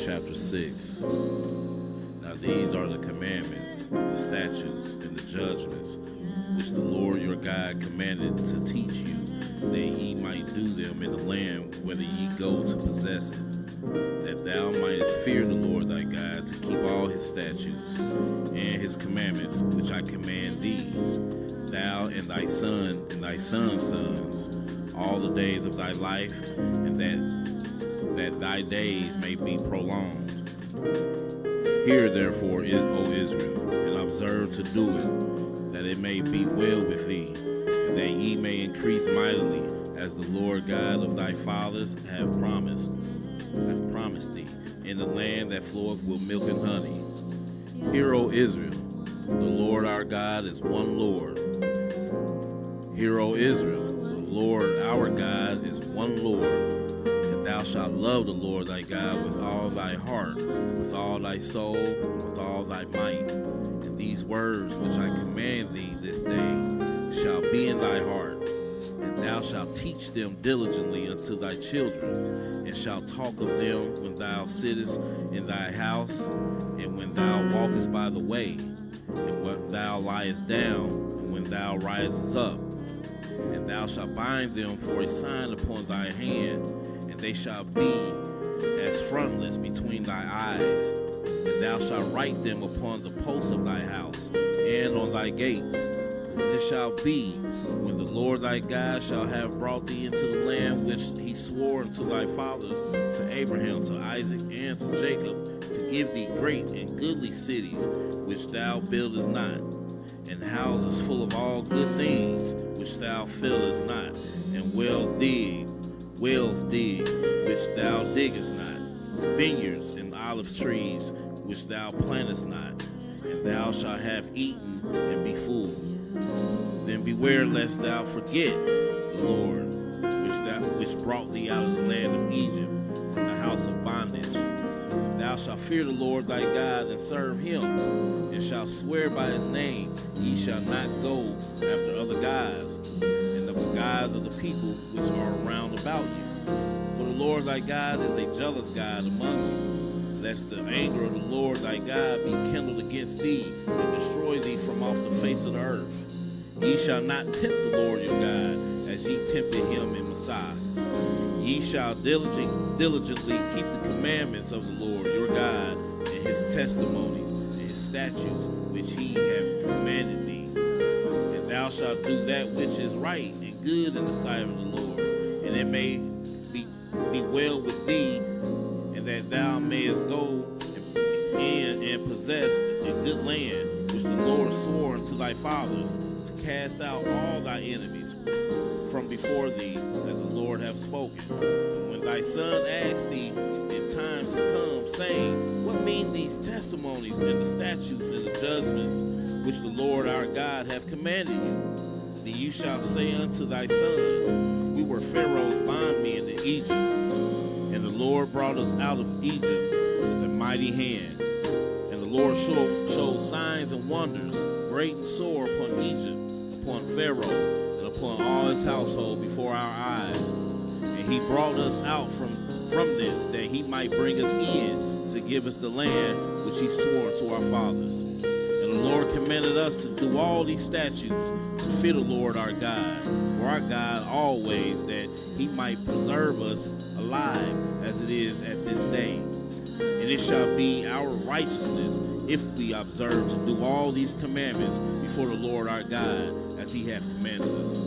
Chapter 6. Now these are the commandments, the statutes, and the judgments, which the Lord your God commanded to teach you, that ye might do them in the land whither ye go to possess it, that thou mightest fear the Lord thy God, to keep all his statutes and his commandments, which I command thee, thou and thy son and thy son's sons, all the days of thy life, and that thy days may be prolonged. Hear therefore, O Israel, and observe to do it, that it may be well with thee, and that ye may increase mightily, as the Lord God of thy fathers hath promised thee, in the land that floweth with milk and honey. Hear, O Israel, the Lord our God is one Lord. Hear, O Israel, the Lord our God is one Lord. Thou shalt love the Lord thy God with all thy heart, with all thy soul, with all thy might. And these words which I command thee this day shall be in thy heart, and thou shalt teach them diligently unto thy children, and shalt talk of them when thou sittest in thy house, and when thou walkest by the way, and when thou liest down, and when thou risest up. And thou shalt bind them for a sign upon thy hand, they shall be as frontlets between thy eyes, and thou shalt write them upon the posts of thy house and on thy gates. And it shall be, when the Lord thy God shall have brought thee into the land which he swore unto thy fathers, to Abraham, to Isaac, and to Jacob, to give thee great and goodly cities, which thou buildest not, and houses full of all good things, which thou fillest not, and wells dig, which thou diggest not, vineyards and olive trees, which thou plantest not, and thou shalt have eaten and be full. Then beware lest thou forget the Lord, which brought thee out of the land of Egypt, from the house of bondage. Thou shalt fear the Lord thy God, and serve him, and shalt swear by his name. Ye shall not go after other gods, and the gods of the people which are round about you. For the Lord thy God is a jealous God among you, lest the anger of the Lord thy God be kindled against thee, and destroy thee from off the face of the earth. Ye shall not tempt the Lord your God, as ye tempted him in Messiah. Ye shall diligently keep the commandments of the Lord your God, and his testimonies, and his statutes, which he hath commanded thee. And thou shalt do that which is right and good in the sight of the Lord, and it may be well with thee, and that thou mayest go in and possess a good land, which the Lord swore unto thy fathers, to cast out all thy enemies from before thee, as the Lord hath spoken. And when thy son asks thee in time to come, saying, What mean these testimonies and the statutes and the judgments which the Lord our God hath commanded you? Then you shall say unto thy son, We were Pharaoh's bondmen in Egypt, and the Lord brought us out of Egypt with a mighty hand. And the Lord showed signs and wonders, great and sore, upon Egypt, upon Pharaoh, and upon all his household before our eyes. And he brought us out from this, that he might bring us in to give us the land which he swore to our fathers. And the Lord commanded us to do all these statutes, to fear the Lord our God, for our God always, that he might preserve us alive as it is at this day. And it shall be our righteousness if we observe to do all these commandments before the Lord our God, as he hath commanded us.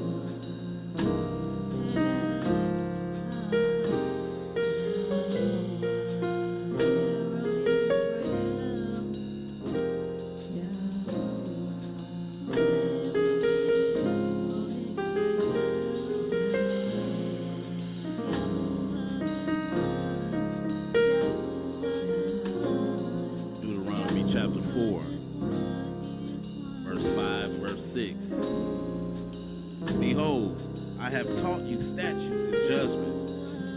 44, verse 5, verse 6. Behold, I have taught you statutes and judgments,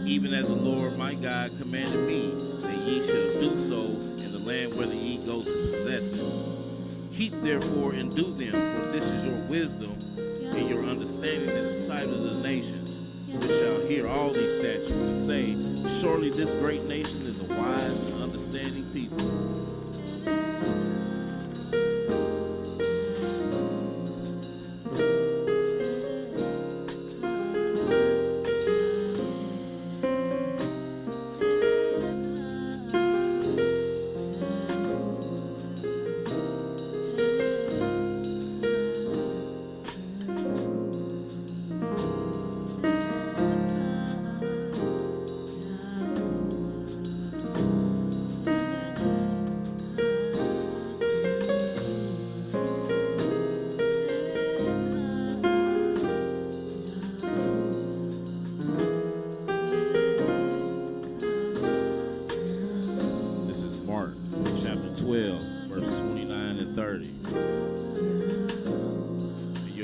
even as the Lord my God commanded me, that ye shall do so in the land whether ye go to possess it. Keep therefore and do them, for this is your wisdom and your understanding in the sight of the nations, which shall hear all these statutes and say, surely this great nation is a wise and understanding people.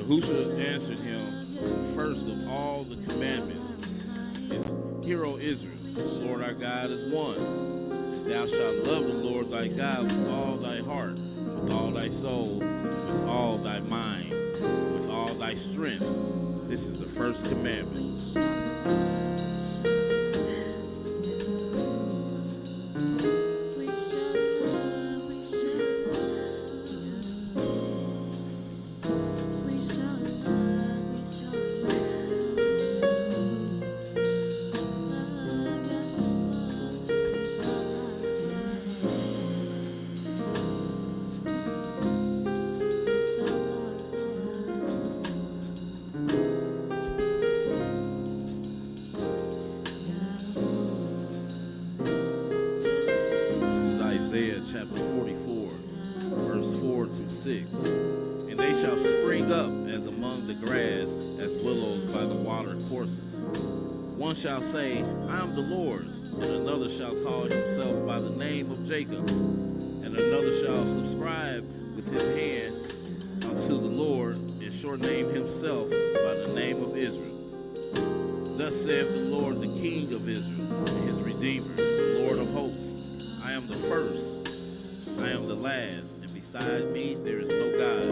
Yahushua answered him, first of all the commandments is, Hear, O Israel, the Lord our God is one. Thou shalt love the Lord thy God with all thy heart, with all thy soul, with all thy mind, with all thy strength. This is the first commandment. Isaiah chapter 44, verse 4 through 6. And they shall spring up as among the grass, as willows by the water courses. One shall say, I am the Lord's, and another shall call himself by the name of Jacob, and another shall subscribe with his hand unto the Lord, and shall name himself by the name of Israel. Thus saith the Lord, the King of Israel, and his Redeemer, the Lord of hosts. I am the first, I am the last, and beside me there is no God.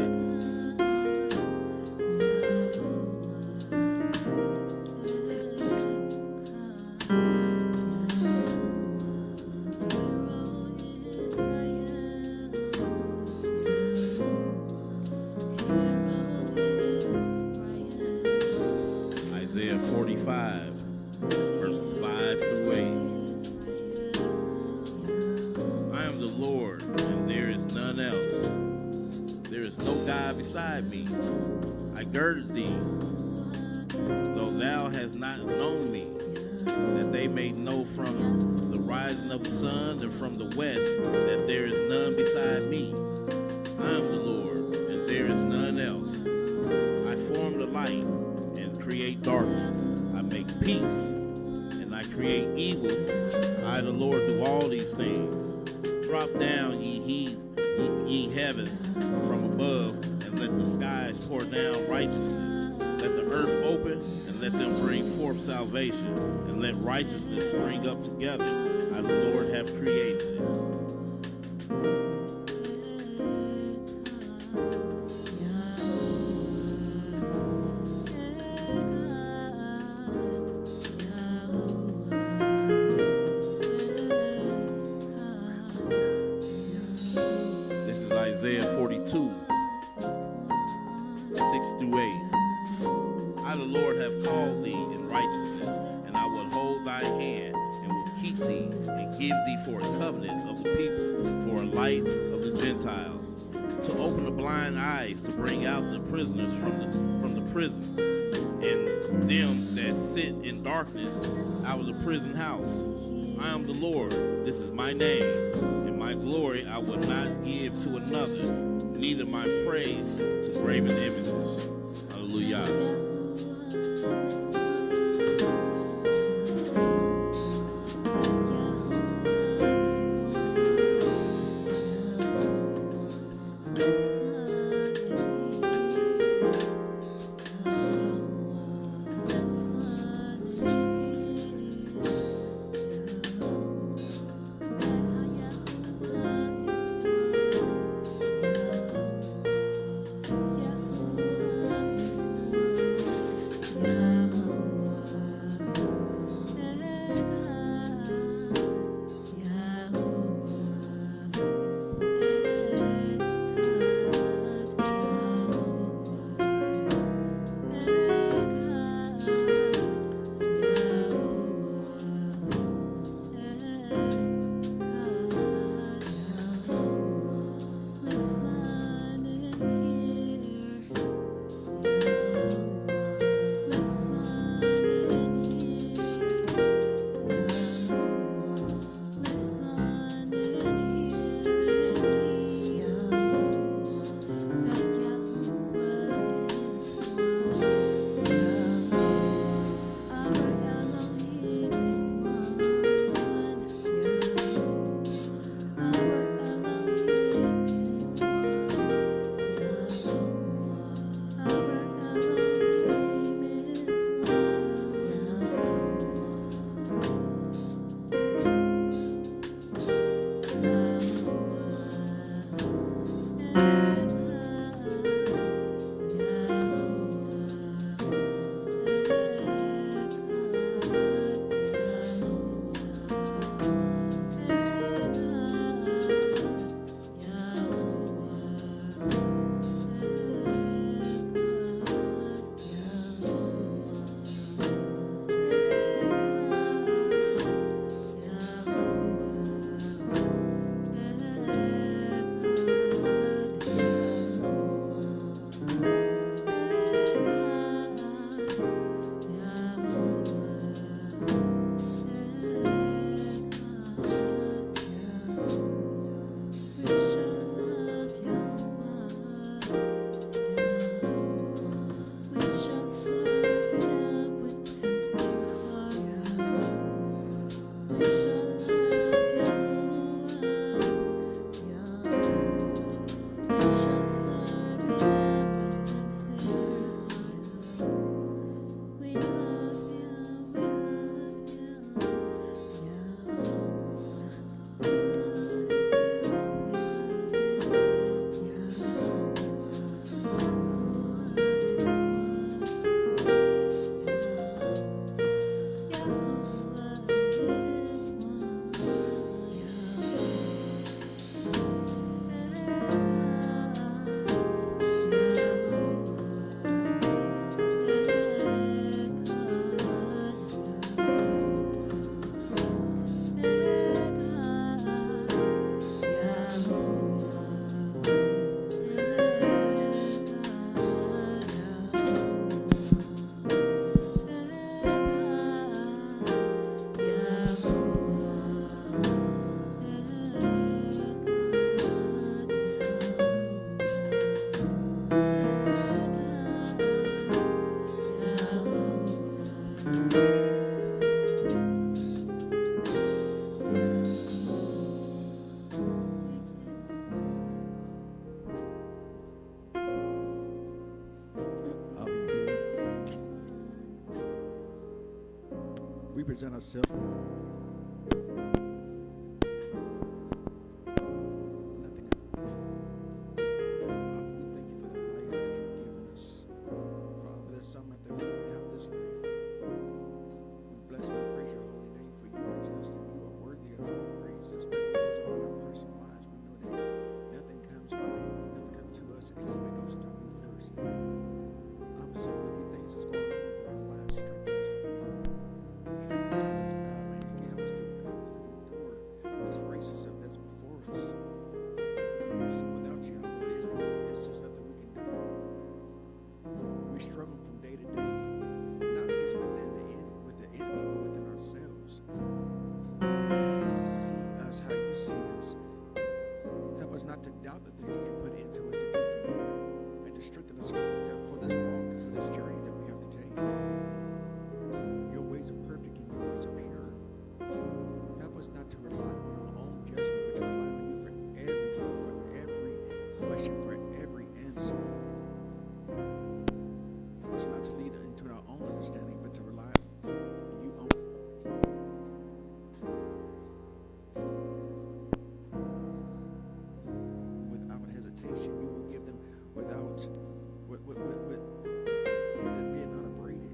Isaiah 45, verses 5 through 8. I am the Lord, and there is none else. There is no God beside me. I girded thee, though thou hast not known me, that they may know from the rising of the sun and from the west that there is none beside me. I am the Lord, and there is none else. I form the light and create darkness. I make peace, and I create evil. I, the Lord, do all these things. Drop down, ye heavens from above, and let the skies pour down righteousness. Let the earth open, and let them bring forth salvation, and let righteousness spring up together. I, the Lord, have created it. Isaiah 42, 6 through 8. I, the Lord, have called thee in righteousness, and I will hold thy hand, and will keep thee, and give thee for a covenant of the people, for a light of the Gentiles, to open the blind eyes, to bring out the prisoners from the prison, and them that sit in darkness out of the prison house. I am the Lord, this is my name. My glory I will not give to another, neither my praise to graven images. Hallelujah. present ourselves. Nothing else. We thank you for the life that you've given us. Father, there's some that we don't have this life. We bless and praise your holy name, for you are just and you are worthy of all praise. Especially those on our personal lives. We know that nothing comes by, nothing comes to us except it goes through you first. I'm so many things that's going on within our lives. Strengthen us, strengthen us for this battle, man. Help us to endure this racism that's before us. Because without you, it's just nothing we can do. We struggle from day to day, not just with the enemy, but within ourselves. Help us to see us how you see us. Help us not to doubt the things that you put into us to do for you, and to strengthen us for this walk, for this journey that we have to take. Your ways are perfect and your ways are pure. Help us not to rely on our own judgment, but to rely on you for everything, for every question, for every answer. Help us not to lead into our own understanding, but to rely on you only. Without hesitation, you will give them without it being unabraded.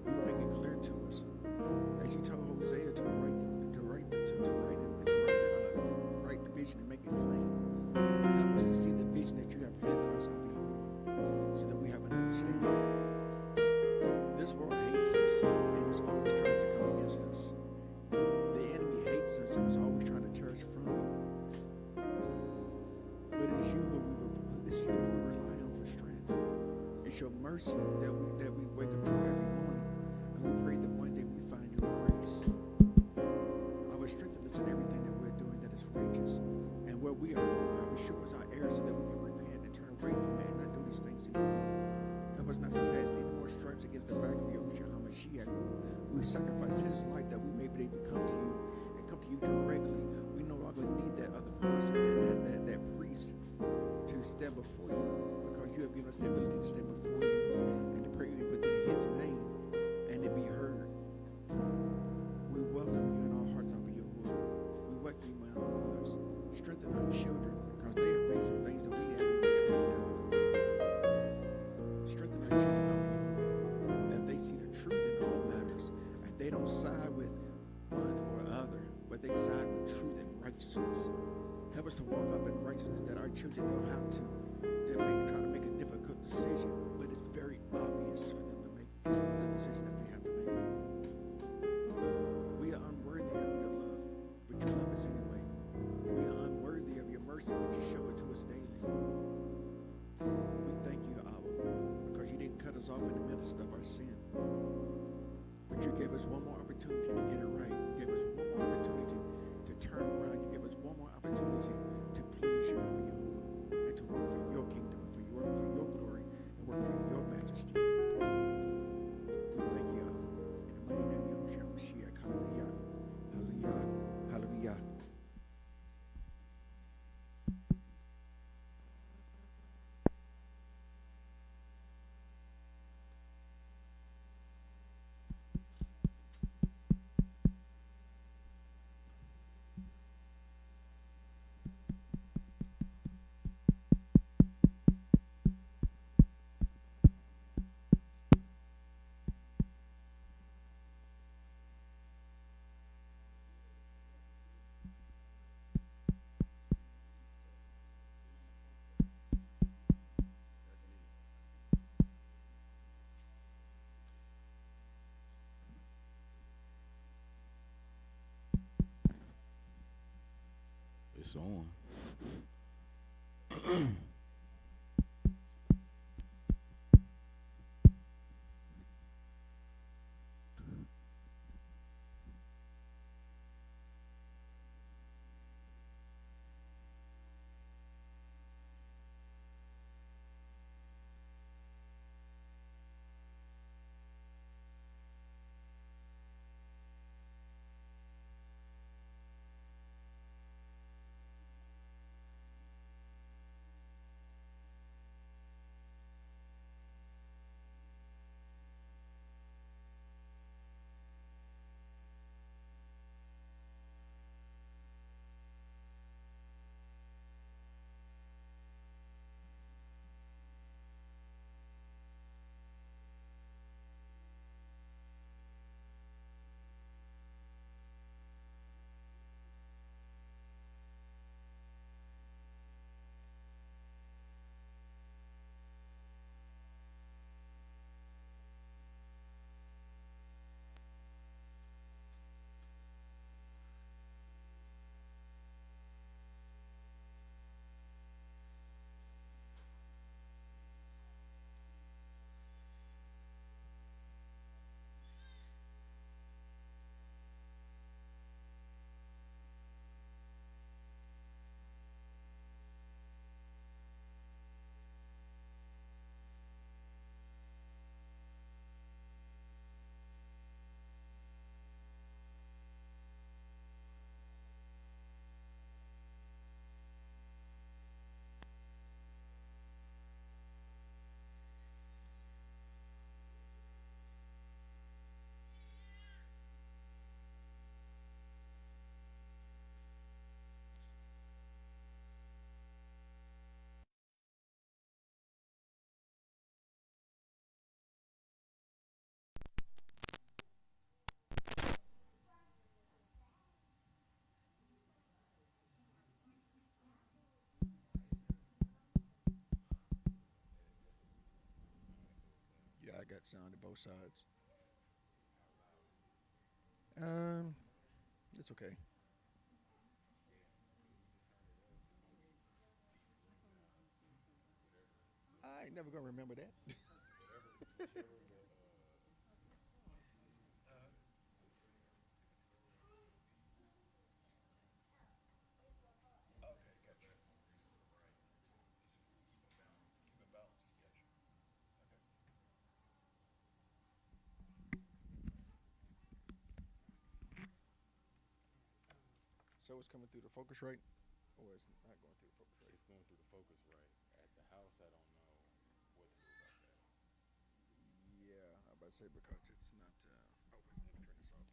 You will make it clear to us, as you told Hosea to write the vision and make it plain. Help us to see the vision that you have planned for us, so that we have an understanding. This world hates us and is always trying to come against us. The enemy hates us and is always trying to tear us from you. But it is you who we rely on for strength. It's your mercy that we wake up to every morning, and we pray that one day we find your grace. I will strengthen us in everything that we're doing that is righteous, and where we are wrong, I will show us our errors so that we can repent and turn away from it and not do these things anymore. Help us not to pass any more stripes against the back of Yahushua HaMashiach. We sacrifice his life that we may be able to come to you and come to you directly. We no longer need that other person, that priest, to stand before you, because you have given us the ability to stand before you and to pray within his name and to be heard. We welcome you in our hearts, Abba Yahuwah. We welcome you in our lives. Strengthen our children, because they are facing things that we haven't even dreamed of. Strengthen our children, Abba Yahuwah, that they see the truth in all matters, and they don't side with one or other, but they side with truth and righteousness. Help us to walk up in righteousness, that our children don't have to try to make a difficult decision, but it's very obvious for them to make the decision that they have to make. We are unworthy of your love, but you love us anyway. We are unworthy of your mercy, but you show it to us daily. We thank you, Abba, because you didn't cut us off in the midst of our sin, but you gave us one more opportunity to get it right. You gave us one more opportunity to turn around. You gave us one more opportunity to please you, Abba Yahuwah, and to work for your kingdom, for your glory, and work for your majesty. We thank you, Abba, in the mighty name of Yahushua HaMashiach. Hallelujah. Hallelujah. Hallelujah. It's on. that sound to both sides. Um, it's okay. I ain't never gonna remember that. So it's coming through the focus right, or it's not going through the focus right? It's going through the focus right. At the house, I don't know what to do about that. Yeah, I about to say because it's not. Oh wait, let me turn this off.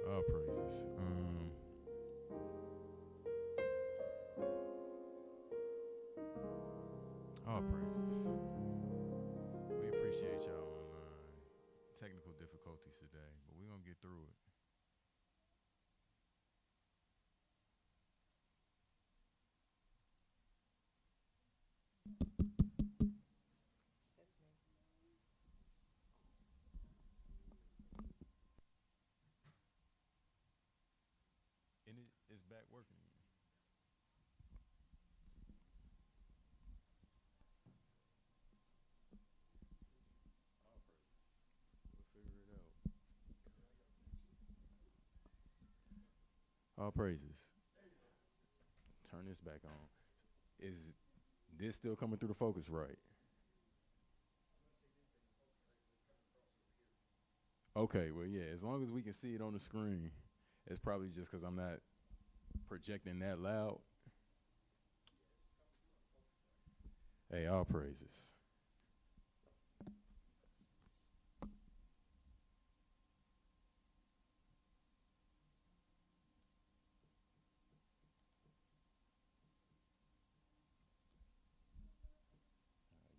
All praises. All praises. We appreciate y'all online. Technical difficulties today, but we're gonna get through it. And it's back working. All praises. We'll figure it out. All praises. Turn this back on. Is this still coming through the focus right? Okay, well, yeah, as long as we can see it on the screen, it's probably just because I'm not projecting that loud. Hey, all praises.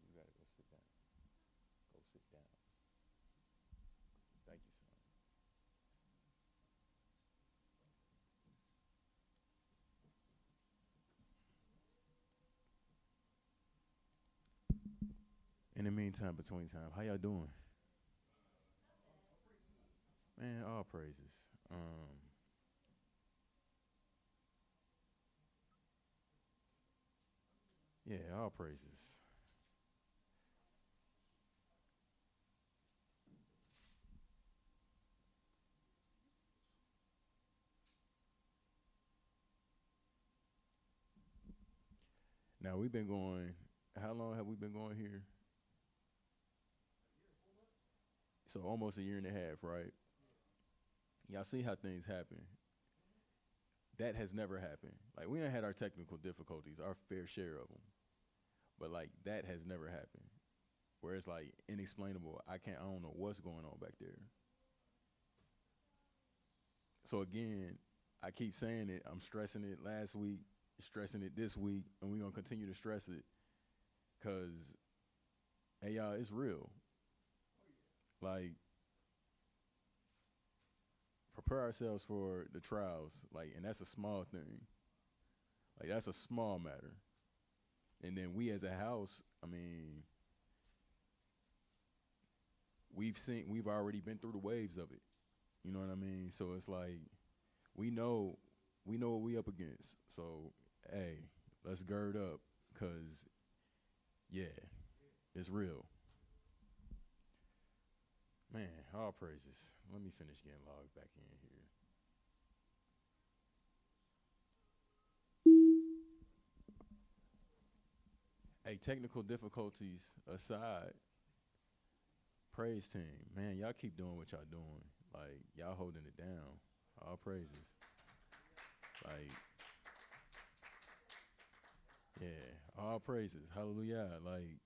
You gotta go sit down. Go sit down. Thank you, son. In the meantime, between time, how y'all doing? Man, all praises. Yeah, all praises. Now we've been going. How long have we been going here? So almost a year and a half, right? Y'all see how things happen. That has never happened. Like we done had our technical difficulties, our fair share of them, but like that has never happened. Where it's like inexplainable. I don't know what's going on back there. So again, I keep saying it. I'm stressing it last week, stressing it this week, and we're gonna continue to stress it, cause hey y'all, it's real. Like prepare ourselves for the trials, like, and that's a small thing. Like that's a small matter. And then we as a house, I mean, we've already been through the waves of it. You know what I mean? So it's like we know what we up against. So hey, let's gird up, cause yeah, it's real. Man, all praises. Let me finish getting logged back in here. Hey, technical difficulties aside, praise team, man, y'all keep doing what y'all doing. Like y'all holding it down. All praises. Like yeah, all praises. Hallelujah. Like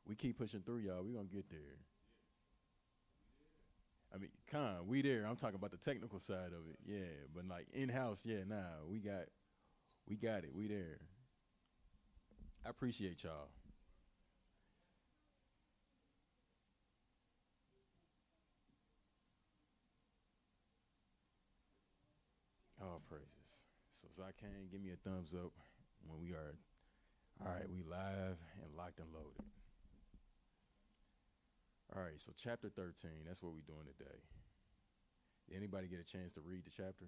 we keep pushing through, y'all. We gonna get there. I mean, we there. I'm talking about the technical side of it. Yeah, but like in house, yeah, nah, we got it. We there. I appreciate y'all. All praises. So Zakane, give me a thumbs up when we are. All right, we live and locked and loaded. All right, so chapter 13. That's what we're doing today. Did anybody get a chance to read the chapter?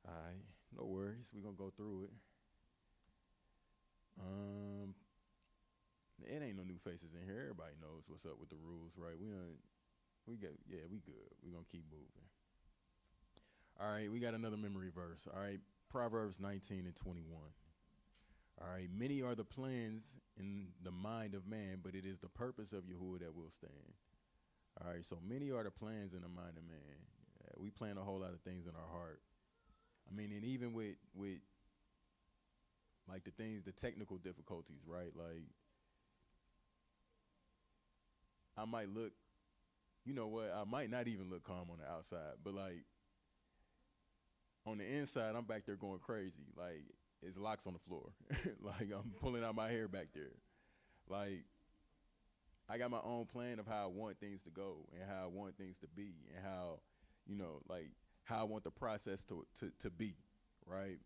All right, no worries. We're gonna go through it. Um, it ain't no new faces in here. Everybody knows what's up with the rules, right? We good. We're gonna keep moving. All right, we got another memory verse. All right, Proverbs 19 and 21. All right, many are the plans in the mind of man, but it is the purpose of Yahuwah that will stand. All right, so many are the plans in the mind of man. We plan a whole lot of things in our heart. I mean, and even with like the technical difficulties, right? Like, I might look, you know what? I might not even look calm on the outside, but like on the inside, I'm back there going crazy. Like, it's locks on the floor. Like, I'm pulling out my hair back there. Like, I got my own plan of how I want things to go and how I want things to be and how, you know, like how I want the process to be, right?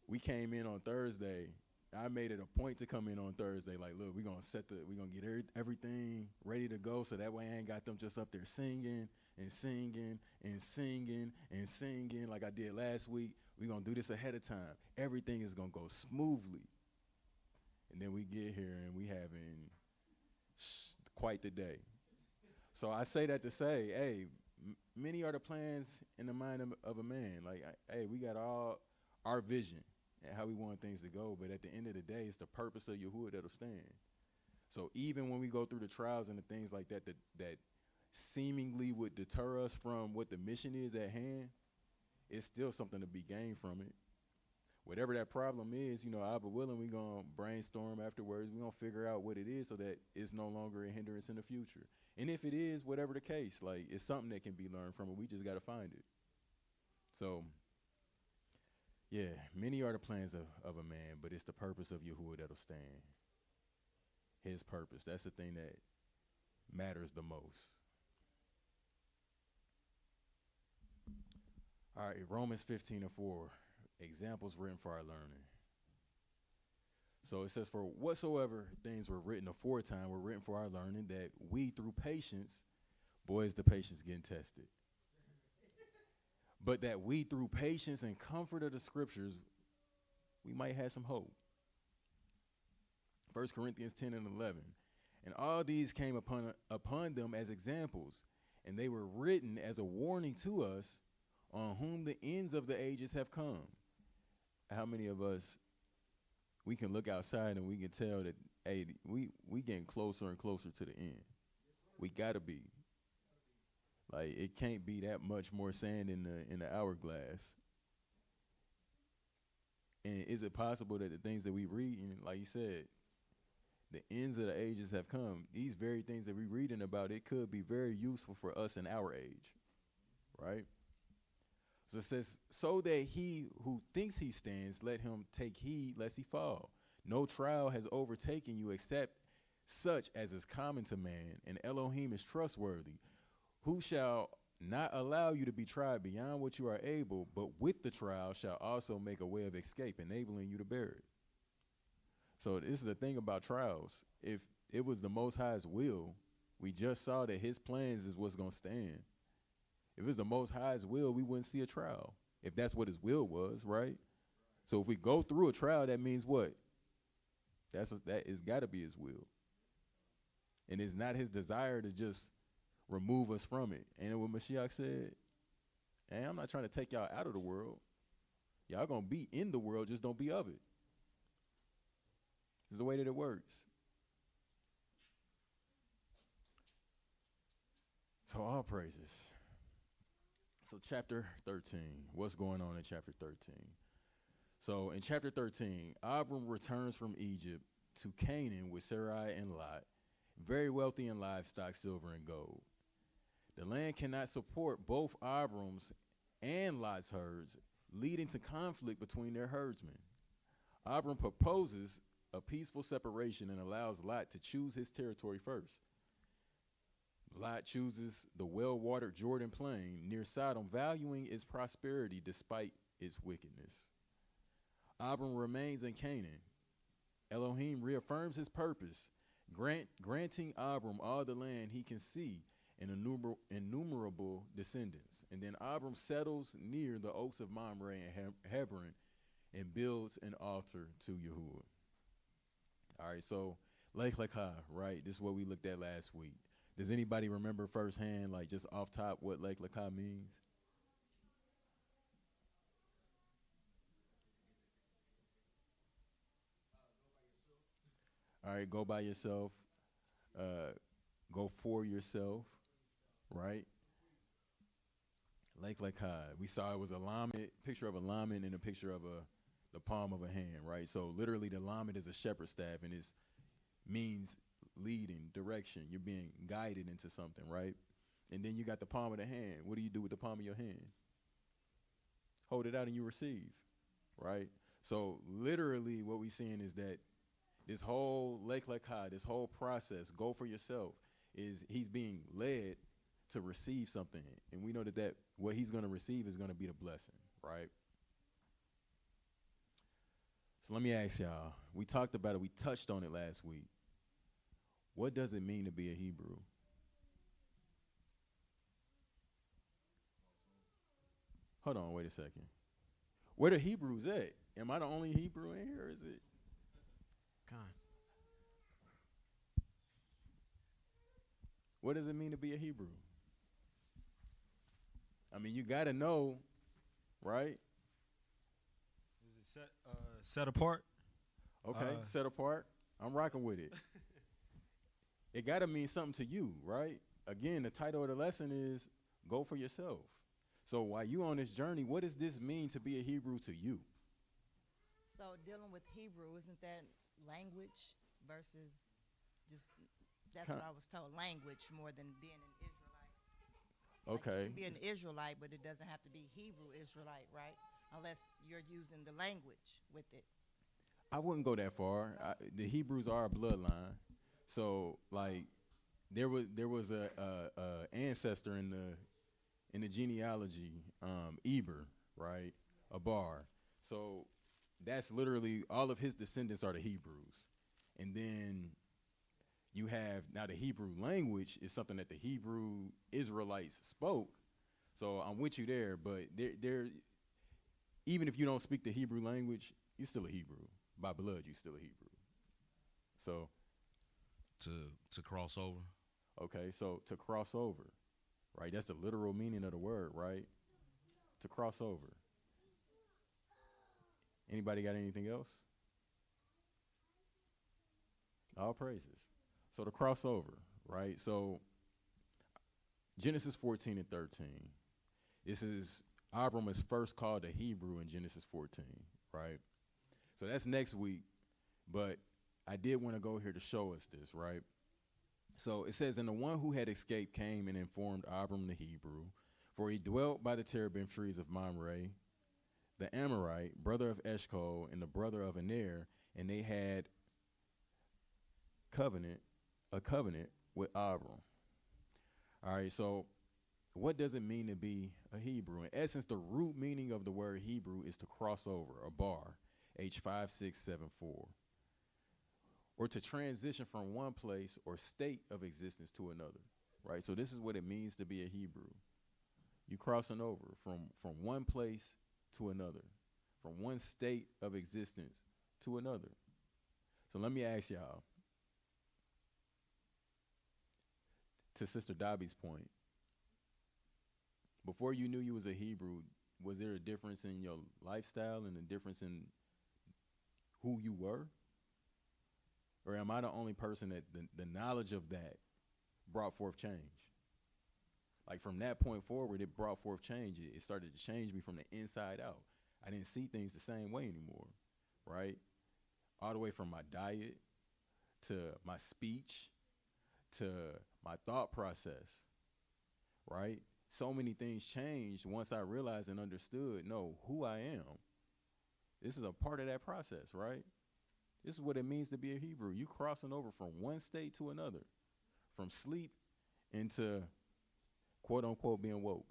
We came in on Thursday. I made it a point to come in on Thursday. Like, look, we're gonna get everything ready to go, so that way I ain't got them just up there singing and singing and singing and singing like I did last week. We're gonna do this ahead of time. Everything is gonna go smoothly. And then we get here and we having quite the day. So I say that to say, hey, many are the plans in the mind of a man. Like, hey, we got all our vision and how we want things to go, but at the end of the day, it's the purpose of Yahuwah that'll stand. So even when we go through the trials and the things like that seemingly would deter us from what the mission is at hand, it's still something to be gained from it. Whatever that problem is, you know, Abba willing, we're going to brainstorm afterwards. We're going to figure out what it is so that it's no longer a hindrance in the future. And if it is, whatever the case, like, it's something that can be learned from it. We just got to find it. So, yeah, many are the plans of a man, but it's the purpose of Yahuwah that'll stand. His purpose. That's the thing that matters the most. All right, Romans 15 and 4. Examples written for our learning. So it says, for whatsoever things were written aforetime were written for our learning, that we through patience, boy, is the patience getting tested. But that we through patience and comfort of the scriptures, we might have some hope. 1 Corinthians 10 and 11. And all these came upon them as examples, and they were written as a warning to us, on whom the ends of the ages have come. How many of us, we can look outside and we can tell that, hey, we getting closer and closer to the end. We got to be. Like, it can't be that much more sand in the hourglass. And is it possible that the things that we read, and like you said, the ends of the ages have come? These very things that we're reading about, it could be very useful for us in our age, right? So it says, so that he who thinks he stands, let him take heed lest he fall. No trial has overtaken you except such as is common to man, and Elohim is trustworthy, who shall not allow you to be tried beyond what you are able, but with the trial shall also make a way of escape, enabling you to bear it. So this is the thing about trials. If it was the Most High's will, we just saw that his plans is what's going to stand. If it's the Most High's will, we wouldn't see a trial, if that's what his will was, right? So if we go through a trial, that means what? That is got to be his will. And it's not his desire to just remove us from it. And what Mashiach said, hey, I'm not trying to take y'all out of the world. Y'all going to be in the world, just don't be of it. This is the way that it works. So all praises. So chapter 13, what's going on in chapter 13? So in chapter 13, Abram returns from Egypt to Canaan with Sarai and Lot, very wealthy in livestock, silver, and gold. The land cannot support both Abram's and Lot's herds, leading to conflict between their herdsmen. Abram proposes a peaceful separation and allows Lot to choose his territory first. Lot chooses the well-watered Jordan plain near Sodom, valuing its prosperity despite its wickedness. Abram remains in Canaan. Elohim reaffirms his purpose, granting Abram all the land he can see and innumerable descendants. And then Abram settles near the oaks of Mamre and Hebron and builds an altar to Yahuwah. All right, so Lech Lecha, right? This is what we looked at last week. Does anybody remember firsthand, like just off top, what Lake Lakai means? All right, go by yourself. Uh, go for yourself, right? Lake Lakai. We saw it was a lamed, picture of a lamed and a picture of the palm of a hand, right? So literally the lamed is a shepherd's staff and it means leading, direction. You're being guided into something, right? And then you got the palm of the hand. What do you do with the palm of your hand? Hold it out and you receive, right? So literally what we're seeing is that this whole Lake Lakai, this whole process, go for yourself, is he's being led to receive something. And we know that what he's going to receive is going to be the blessing, right? So let me ask y'all, we talked about it, we touched on it last week. What does it mean to be a Hebrew? Hold on, wait a second. Where the Hebrews at? Am I the only Hebrew in here, or is it? Con. What does it mean to be a Hebrew? I mean, you got to know, right? Is it set apart? Okay, set apart. I'm rocking with it. It got to mean something to you, right? Again, the title of the lesson is Go for Yourself. So while you on this journey, what does this mean to be a Hebrew to you? So dealing with Hebrew, isn't that language versus just, that's what I was told, language more than being an Israelite. Like Okay. you can be an Israelite, but it doesn't have to be Hebrew Israelite, right? Unless you're using the language with it. I wouldn't go that far. The Hebrews are a bloodline. So like there was a ancestor in the genealogy, Eber, right? A bar. So that's literally all of his descendants are the Hebrews. And then you have now the Hebrew language is something that the Hebrew Israelites spoke. So I'm with you there, but there even if you don't speak the Hebrew language, you're still a Hebrew. By blood, you're still a Hebrew. So To cross over. okay, so to cross over, right? That's the literal meaning of the word, right? To cross over. Anybody got anything else? All praises. So to cross over, right? So Genesis 14 and 13. This is Abram is first called a Hebrew in Genesis 14, right? So that's next week, but I did want to go here to show us this, right? So it says, and the one who had escaped came and informed Abram the Hebrew, for he dwelt by the terebinth trees of Mamre, the Amorite, brother of Eshcol, and the brother of Aner, and they had a covenant with Abram. All right, so what does it mean to be a Hebrew? In essence, the root meaning of the word Hebrew is to cross over, a bar, H5674, or to transition from one place or state of existence to another, right? So this is what it means to be a Hebrew. You crossing over from one place to another, from one state of existence to another. So let me ask y'all, to Sister Dobby's point, before you knew you was a Hebrew, was there a difference in your lifestyle and a difference in who you were? Or am I the only person that the knowledge of that brought forth change? Like from that point forward, it brought forth change. It started to change me from the inside out. I didn't see things the same way anymore, right? All the way from my diet to my speech to my thought process, right? So many things changed once I realized and understood, no, who I am. This is a part of that process, right? This is what it means to be a Hebrew. You crossing over from one state to another, from sleep into quote unquote being woke.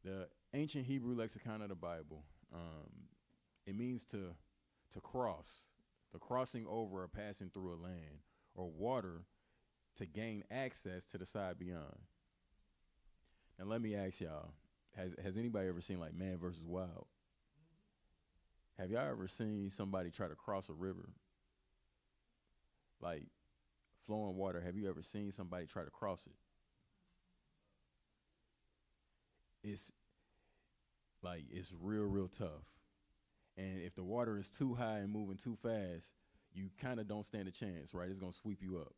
The ancient Hebrew lexicon of the Bible, it means to cross, the crossing over or passing through a land or water to gain access to the side beyond. Now let me ask y'all, has anybody ever seen like Man versus Wild? Have y'all ever seen somebody try to cross a river? like flowing water. Have you ever seen somebody try to cross it? It's like it's real tough. And if the water is too high and moving too fast, you kind of don't stand a chance, right? It's gonna sweep you up,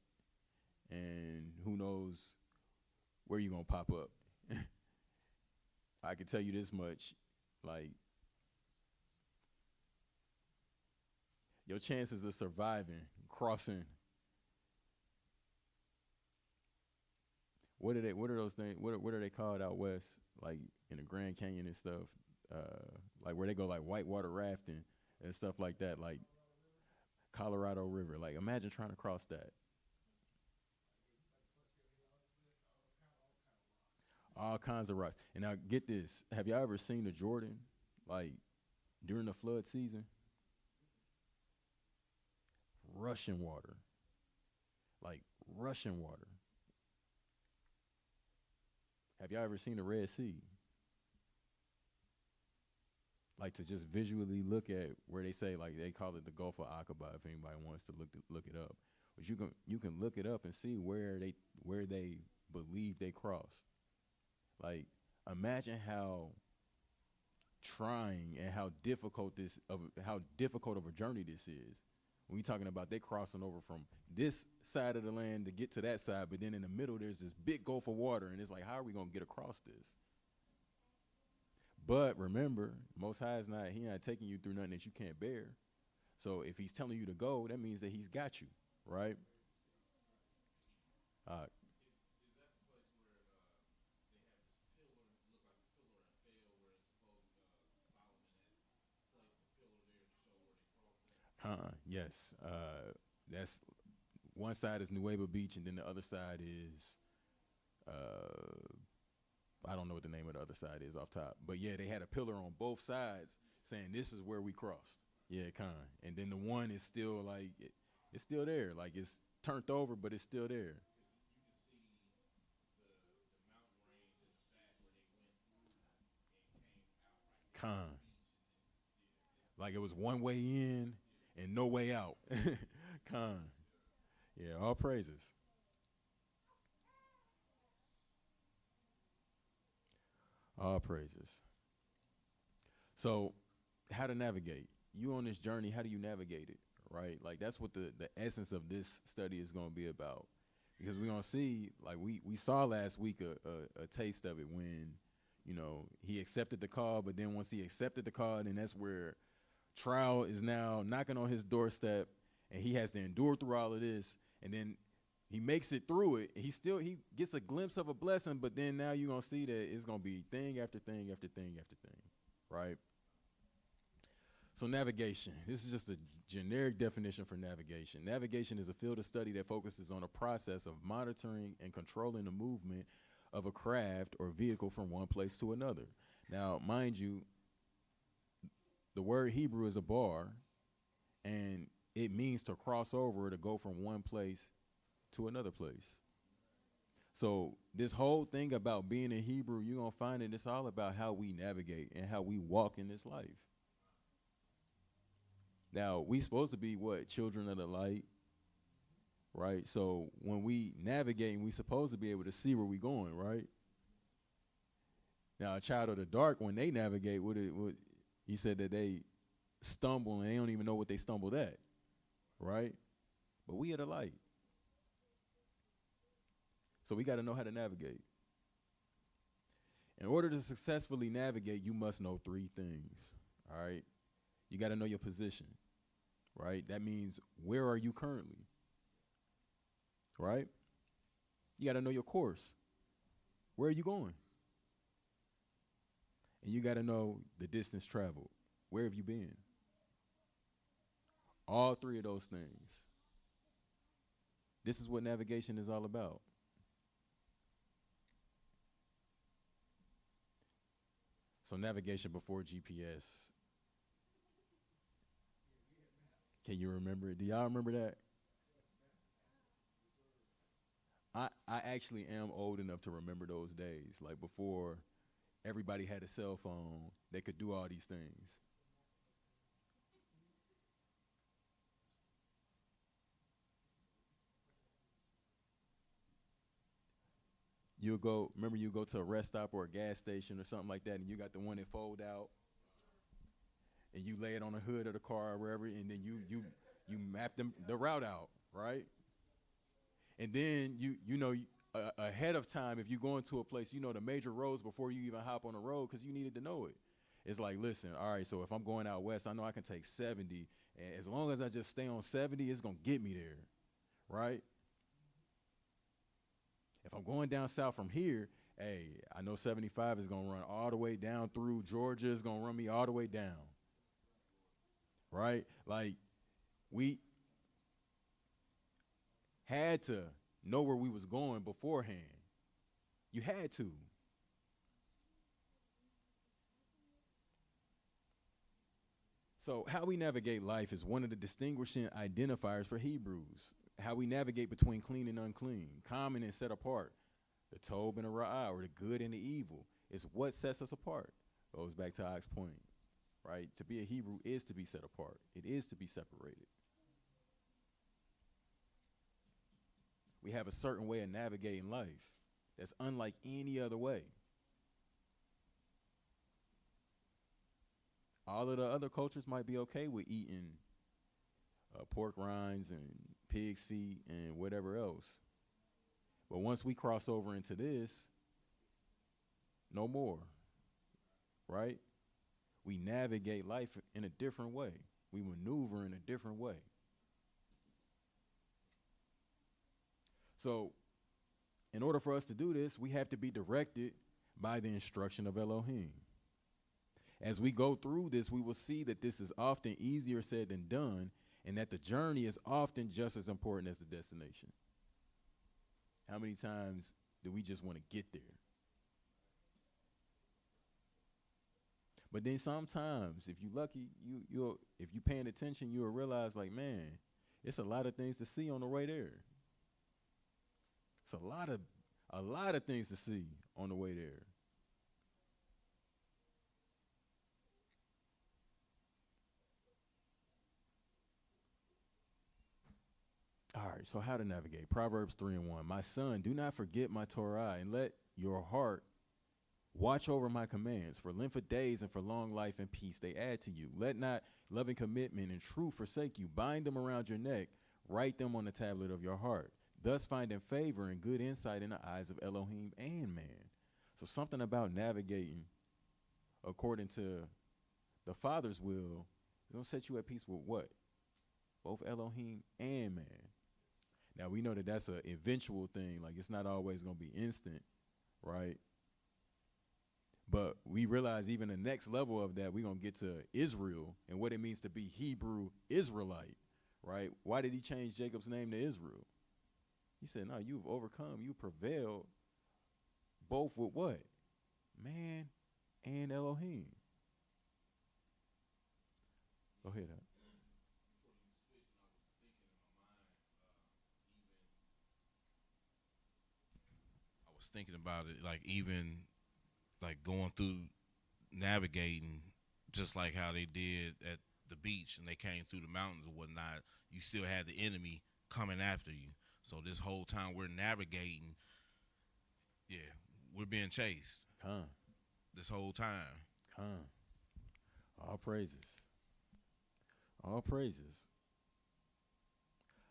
and who knows where you're gonna pop up. I can tell you this much, like your chances of surviving crossing. What are those things? What are they called out west, like in the Grand Canyon and stuff? Like where they go like whitewater rafting and stuff like that, like Colorado River. Like imagine trying to cross that. All kinds of rocks. And now get this: have y'all ever seen the Jordan, like during the flood season? Rushing water, like rushing water. Have y'all ever seen the Red Sea? Like to just visually look at where they say, like they call it the Gulf of Aqaba. If anybody wants to look it up, but you can look it up and see where they believe they crossed. Like imagine how trying and how difficult of a journey this is. When we talking about they crossing over from this side of the land to get to that side, but then in the middle there's this big gulf of water, and it's like, how are we gonna get across this? But remember, Most High he not taking you through nothing that you can't bear. So if he's telling you to go, that means that he's got you, right? Yes. That's one side is Nueva Beach, and then the other side is I don't know what the name of the other side is off top. But yeah, they had a pillar on both sides saying this is where we crossed. Yeah, and then the one is still like it's still there. Like it's turned over, but it's still there. Con. Like it was one way in and no way out. Con. Yeah, all praises. All praises. So, how to navigate? You on this journey, how do you navigate it? Right? Like that's what the essence of this study is going to be about. Because we're going to see, like we saw last week a taste of it when, he accepted the call, but then once he accepted the call, then that's where trial is now knocking on his doorstep, and he has to endure through all of this, and then he makes it through it. He gets a glimpse of a blessing, but then now you're going to see that it's going to be thing after thing after thing after thing, right? So navigation, this is just a generic definition for navigation. Navigation is a field of study that focuses on a process of monitoring and controlling the movement of a craft or vehicle from one place to another. Now, mind you, the word Hebrew is a bar, and it means to cross over, to go from one place to another place. So this whole thing about being in Hebrew, you're going to find that it's all about how we navigate and how we walk in this life. Now, we supposed to be what? Children of the light, right? So when we navigate, we supposed to be able to see where we're going, right? Now, a child of the dark, when they navigate, he said that they stumble and they don't even know what they stumbled at, right? But we are the light. So we got to know how to navigate. In order to successfully navigate, you must know three things, all right? You got to know your position, right? That means where are you currently, right? You got to know your course. Where are you going? And you got to know the distance traveled. Where have you been? All three of those things. This is what navigation is all about. So navigation before GPS. Can you remember it? Do y'all remember that? I actually am old enough to remember those days, like before everybody had a cell phone that could do all these things. you go to a rest stop or a gas station or something like that, and you got the one that fold out, and you lay it on the hood of the car or wherever, and then you map the route out, right? And then ahead of time, if you go into a place, you know the major roads before you even hop on the road because you needed to know it. It's like, listen, all right, so if I'm going out west, I know I can take 70, and as long as I just stay on 70, it's gonna get me there, right? If I'm going down south from here, hey, I know 75 is gonna run all the way down through Georgia. It's gonna run me all the way down, right? Like, we had to know where we was going beforehand. You had to. So how we navigate life is one of the distinguishing identifiers for Hebrews. How we navigate between clean and unclean, common and set apart, the Tob and the Ra'ah, or the good and the evil, is what sets us apart. Goes back to Ox's point, right? To be a Hebrew is to be set apart. It is to be separated. We have a certain way of navigating life that's unlike any other way. All of the other cultures might be okay with eating pork rinds and pig's feet and whatever else. But once we cross over into this, no more, right? We navigate life in a different way. We maneuver in a different way. So in order for us to do this, we have to be directed by the instruction of Elohim. As we go through this, we will see that this is often easier said than done, and that the journey is often just as important as the destination. How many times do we just want to get there? But then sometimes, if you're lucky, if you're paying attention, you'll realize, like, man, it's a lot of things to see on the way there. It's a lot of things to see on the way there. All right, so how to navigate. Proverbs 3:1. My son, do not forget my Torah, and let your heart watch over my commands. For length of days and for long life and peace they add to you. Let not loving commitment and truth forsake you. Bind them around your neck. Write them on the tablet of your heart. Thus finding favor and good insight in the eyes of Elohim and man. So something about navigating according to the Father's will is going to set you at peace with what? Both Elohim and man. Now, we know that that's an eventual thing. Like, it's not always going to be instant, right? But we realize even the next level of that, we're going to get to Israel and what it means to be Hebrew Israelite, right? Why did he change Jacob's name to Israel? He said, no, you've overcome, you prevailed both with what? Man and Elohim. Go ahead. I was thinking about it, like even like going through navigating, just like how they did at the beach and they came through the mountains and whatnot. You still had the enemy coming after you. So this whole time we're navigating, yeah, we're being chased. This whole time. All praises. All praises.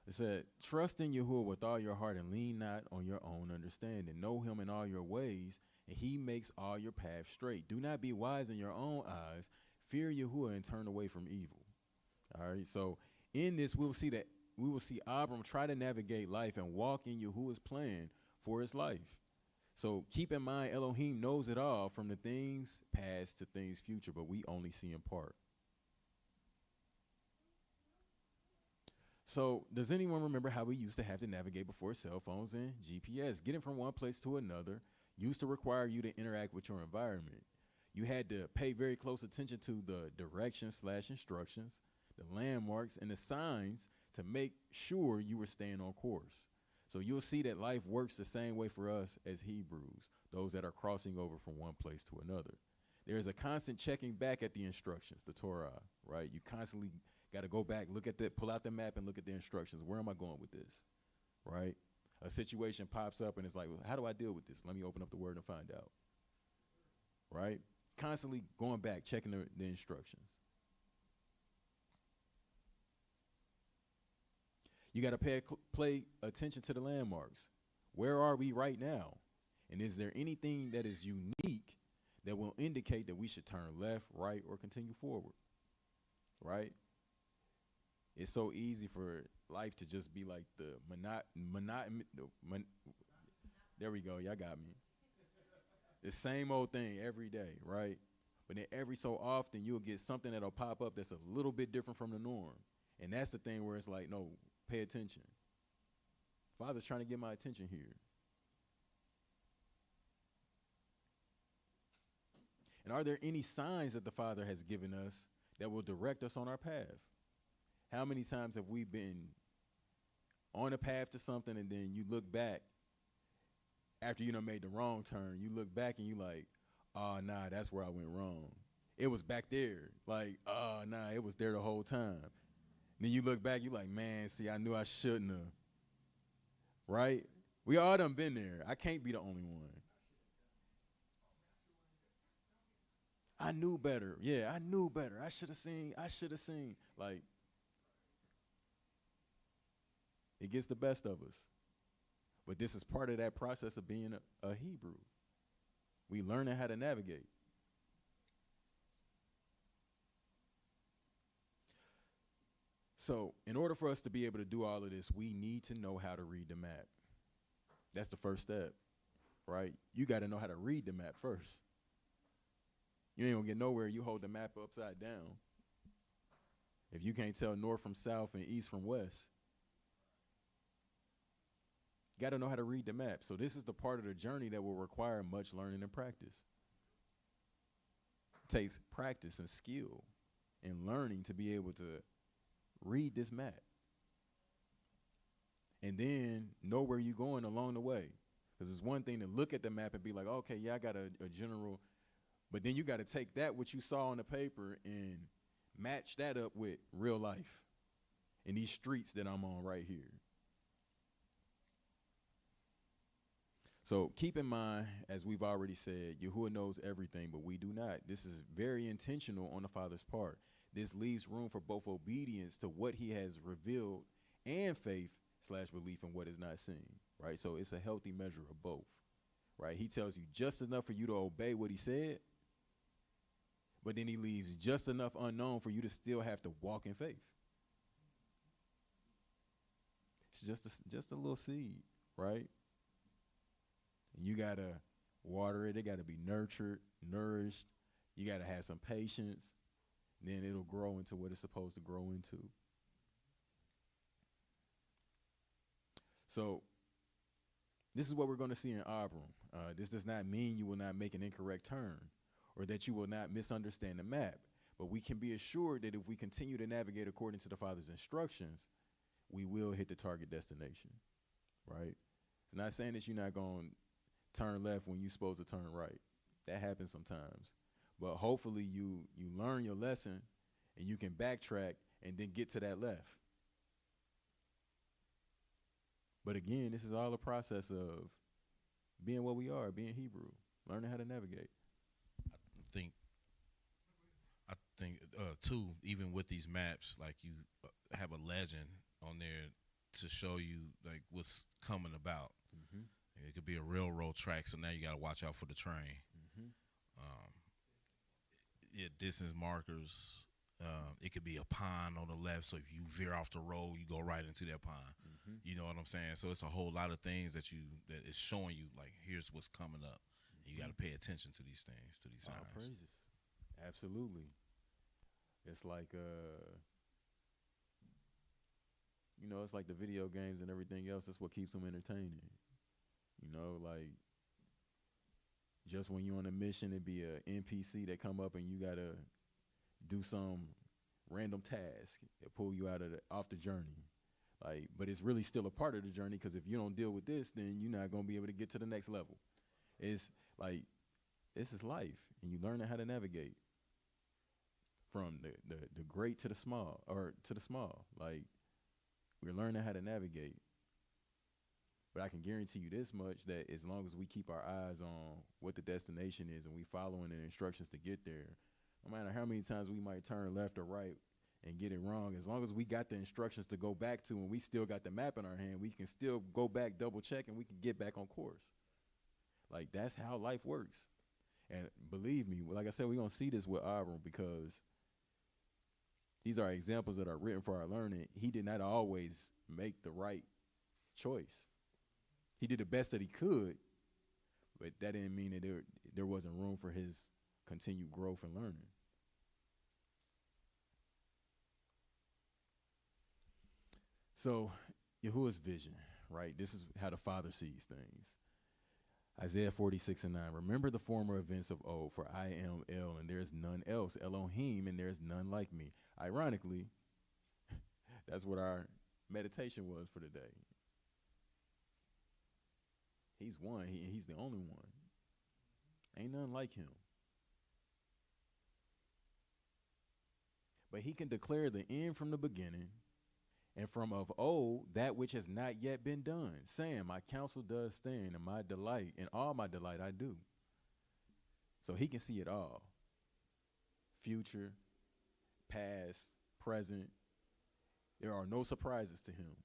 It said, trust in Yahuwah with all your heart and lean not on your own understanding. Know him in all your ways, and he makes all your paths straight. Do not be wise in your own eyes. Fear Yahuwah and turn away from evil. All right, so in this, we will see Abram try to navigate life and walk in Yahuwah's plan for his life. So keep in mind, Elohim knows it all, from the things past to things future, but we only see in part. So does anyone remember how we used to have to navigate before cell phones and GPS? Getting from one place to another used to require you to interact with your environment. You had to pay very close attention to the directions/instructions, the landmarks, and the signs to make sure you were staying on course. So you'll see that life works the same way for us as Hebrews, those that are crossing over from one place to another. There's a constant checking back at the instructions, the Torah, right? You constantly got to go back, look at that, pull out the map and look at the instructions. Where am I going with this, right? a situation pops up and it's like, well, how do I deal with this? Let me open up the word and find out. Right? Constantly going back, checking the instructions. You got to pay attention to the landmarks. Where are we right now? And is there anything that is unique that will indicate that we should turn left, right, or continue forward? Right? It's so easy for life to just be like the there we go. Y'all got me. The same old thing every day, right? But then every so often you'll get something that'll pop up that's a little bit different from the norm. And that's the thing where it's like, no, pay attention. Father's trying to get my attention here. And are there any signs that the Father has given us that will direct us on our path? How many times have we been on a path to something and then you look back after you done made the wrong turn, you look back and you like, oh, nah, that's where I went wrong. It was back there. Like, oh, nah, it was there the whole time. Then you look back, you like, man, see, I knew I shouldn't have. Right? We all done been there. I can't be the only one. I knew better. Yeah, I knew better. I should have seen. Like, it gets the best of us. But this is part of that process of being a Hebrew. We learning how to navigate. So in order for us to be able to do all of this, we need to know how to read the map. That's the first step, right? You got to know how to read the map first. You ain't gonna get nowhere. You hold the map upside down. If you can't tell north from south and east from west, you got to know how to read the map. So this is the part of the journey that will require much learning and practice. It takes practice and skill and learning to be able to read this map. And then know where you're going along the way. Because it's one thing to look at the map and be like, okay, yeah, I got a general. But then you got to take that, what you saw on the paper, and match that up with real life in these streets that I'm on right here. So keep in mind, as we've already said, Yahuwah knows everything, but we do not. This is very intentional on the Father's part. This leaves room for both obedience to what he has revealed and faith/belief in what is not seen, right? So it's a healthy measure of both, right? He tells you just enough for you to obey what he said, but then he leaves just enough unknown for you to still have to walk in faith. It's just a little seed, right? And you got to water it. It got to be nurtured, nourished. You got to have some patience. Then it'll grow into what it's supposed to grow into. So this is what we're going to see in Abram. This does not mean you will not make an incorrect turn or that you will not misunderstand the map. But we can be assured that if we continue to navigate according to the Father's instructions, we will hit the target destination, right? It's not saying that you're not going to turn left when you're supposed to turn right. That happens sometimes. But hopefully you learn your lesson and you can backtrack and then get to that left. But again, this is all a process of being what we are, being Hebrew, learning how to navigate. I think too, even with these maps, like you have a legend on there to show you like what's coming about. Mm-hmm. It could be a railroad track, so now you got to watch out for the train. Mm-hmm. Distance markers. It could be a pond on the left, so if you veer off the road, you go right into that pond. Mm-hmm. You know what I'm saying? So it's a whole lot of things that is showing you, like, here's what's coming up. Mm-hmm. You got to pay attention to these things, to these signs. All praises. Absolutely. It's like it's like the video games and everything else. That's what keeps them entertaining. Like just when you're on a mission, it'd be a NPC that come up and you gotta do some random task that pull you off the journey. Like, but it's really still a part of the journey, because if you don't deal with this, then you're not gonna be able to get to the next level. It's like this is life, and you learning how to navigate from the great to the small, or to the small. Like, we're learning how to navigate. But I can guarantee you this much, that as long as we keep our eyes on what the destination is and we following the instructions to get there, no matter how many times we might turn left or right and get it wrong, as long as we got the instructions to go back to and we still got the map in our hand, we can still go back, double check, and we can get back on course. Like, that's how life works. And believe me, like I said, we're going to see this with Abram, because these are examples that are written for our learning. He did not always make the right choice. He did the best that he could, but that didn't mean that there wasn't room for his continued growth and learning. So, Yahuwah's vision, right? This is how the Father sees things. Isaiah 46:9. Remember the former events of old, for I am El, and there is none else. Elohim, and there is none like me. Ironically, that's what our meditation was for today. He's one. He's the only one. Ain't none like him. But he can declare the end from the beginning, and from of old that which has not yet been done, saying, my counsel does stand, and my delight, and all my delight I do. So he can see it all. Future, past, present. There are no surprises to him.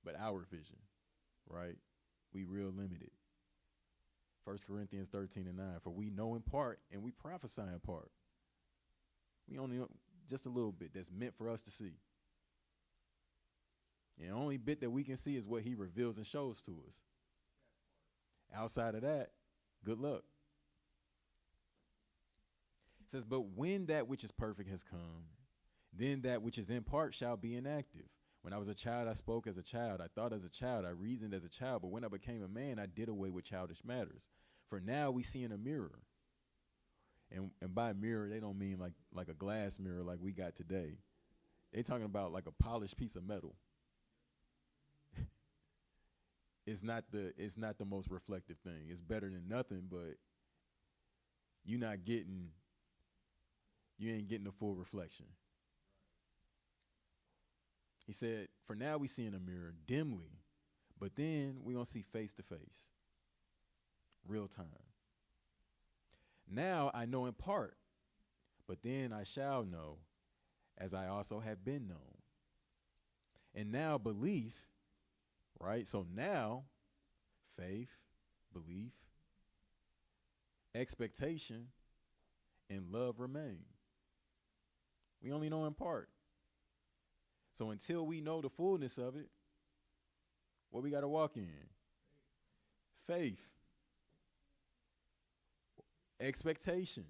But our vision, right? We real limited. 1 Corinthians 13:9. For we know in part and we prophesy in part. We only know just a little bit that's meant for us to see. And the only bit that we can see is what he reveals and shows to us. Outside of that, good luck. It says, but when that which is perfect has come, then that which is in part shall be inactive. When I was a child, I spoke as a child. I thought as a child. I reasoned as a child. But when I became a man, I did away with childish matters. For now we see in a mirror. And by mirror, they don't mean like a glass mirror like we got today. They're talking about like a polished piece of metal. It's not the most reflective thing. It's better than nothing, but you ain't getting the full reflection. He said, for now we see in a mirror dimly, but then we're going to see face to face, real time. Now I know in part, but then I shall know as I also have been known. And now belief, right? So now faith, belief, expectation, and love remain. We only know in part. So until we know the fullness of it, what we got to walk in? Faith. Expectation,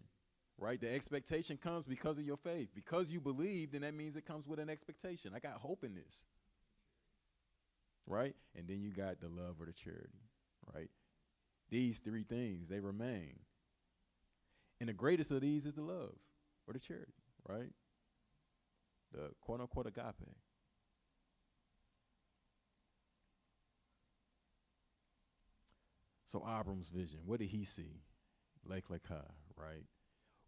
right? The expectation comes because of your faith. Because you believe, then that means it comes with an expectation. I got hope in this, right? And then you got the love or the charity, right? These three things, they remain. And the greatest of these is the love or the charity, right? The quote-unquote agape. So Abram's vision, what did he see? Lake Lekah, right?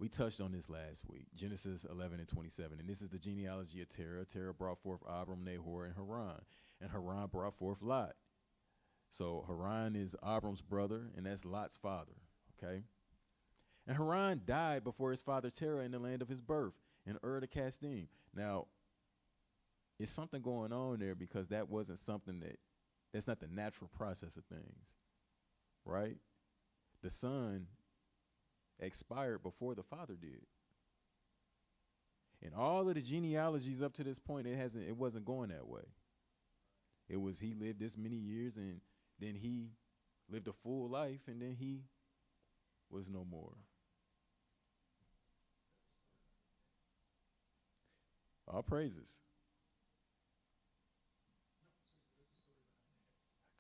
We touched on this last week, Genesis 11:27. And this is the genealogy of Terah. Terah brought forth Abram, Nahor, and Haran. And Haran brought forth Lot. So Haran is Abram's brother, and that's Lot's father, okay? And Haran died before his father Terah in the land of his birth, in Ur the Kasdim. Now, it's something going on there, because that wasn't something that's not the natural process of things, right? The son expired before the father did. And all of the genealogies up to this point, it wasn't going that way. It was he lived this many years, and then he lived a full life, and then he was no more. All praises.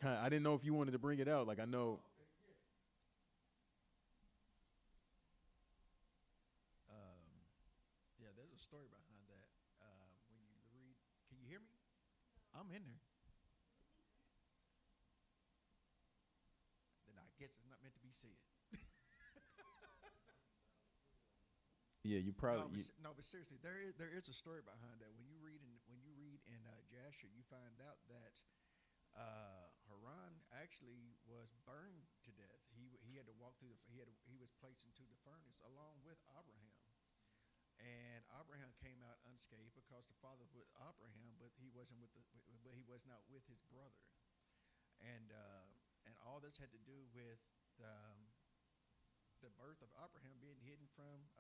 I didn't know if you wanted to bring it out. Like, I know. Yeah, there's a story behind that. When you read, can you hear me? I'm in there. Then I guess it's not meant to be said. Yeah, you probably. But seriously, there is a story behind that. When you read in Jasher, you find out that actually was burned to death. He had to walk through he was placed into the furnace along with Abraham. And Abraham came out unscathed because the father was with Abraham, but he wasn't but he was not with his brother. And all this had to do with the birth of Abraham being hidden from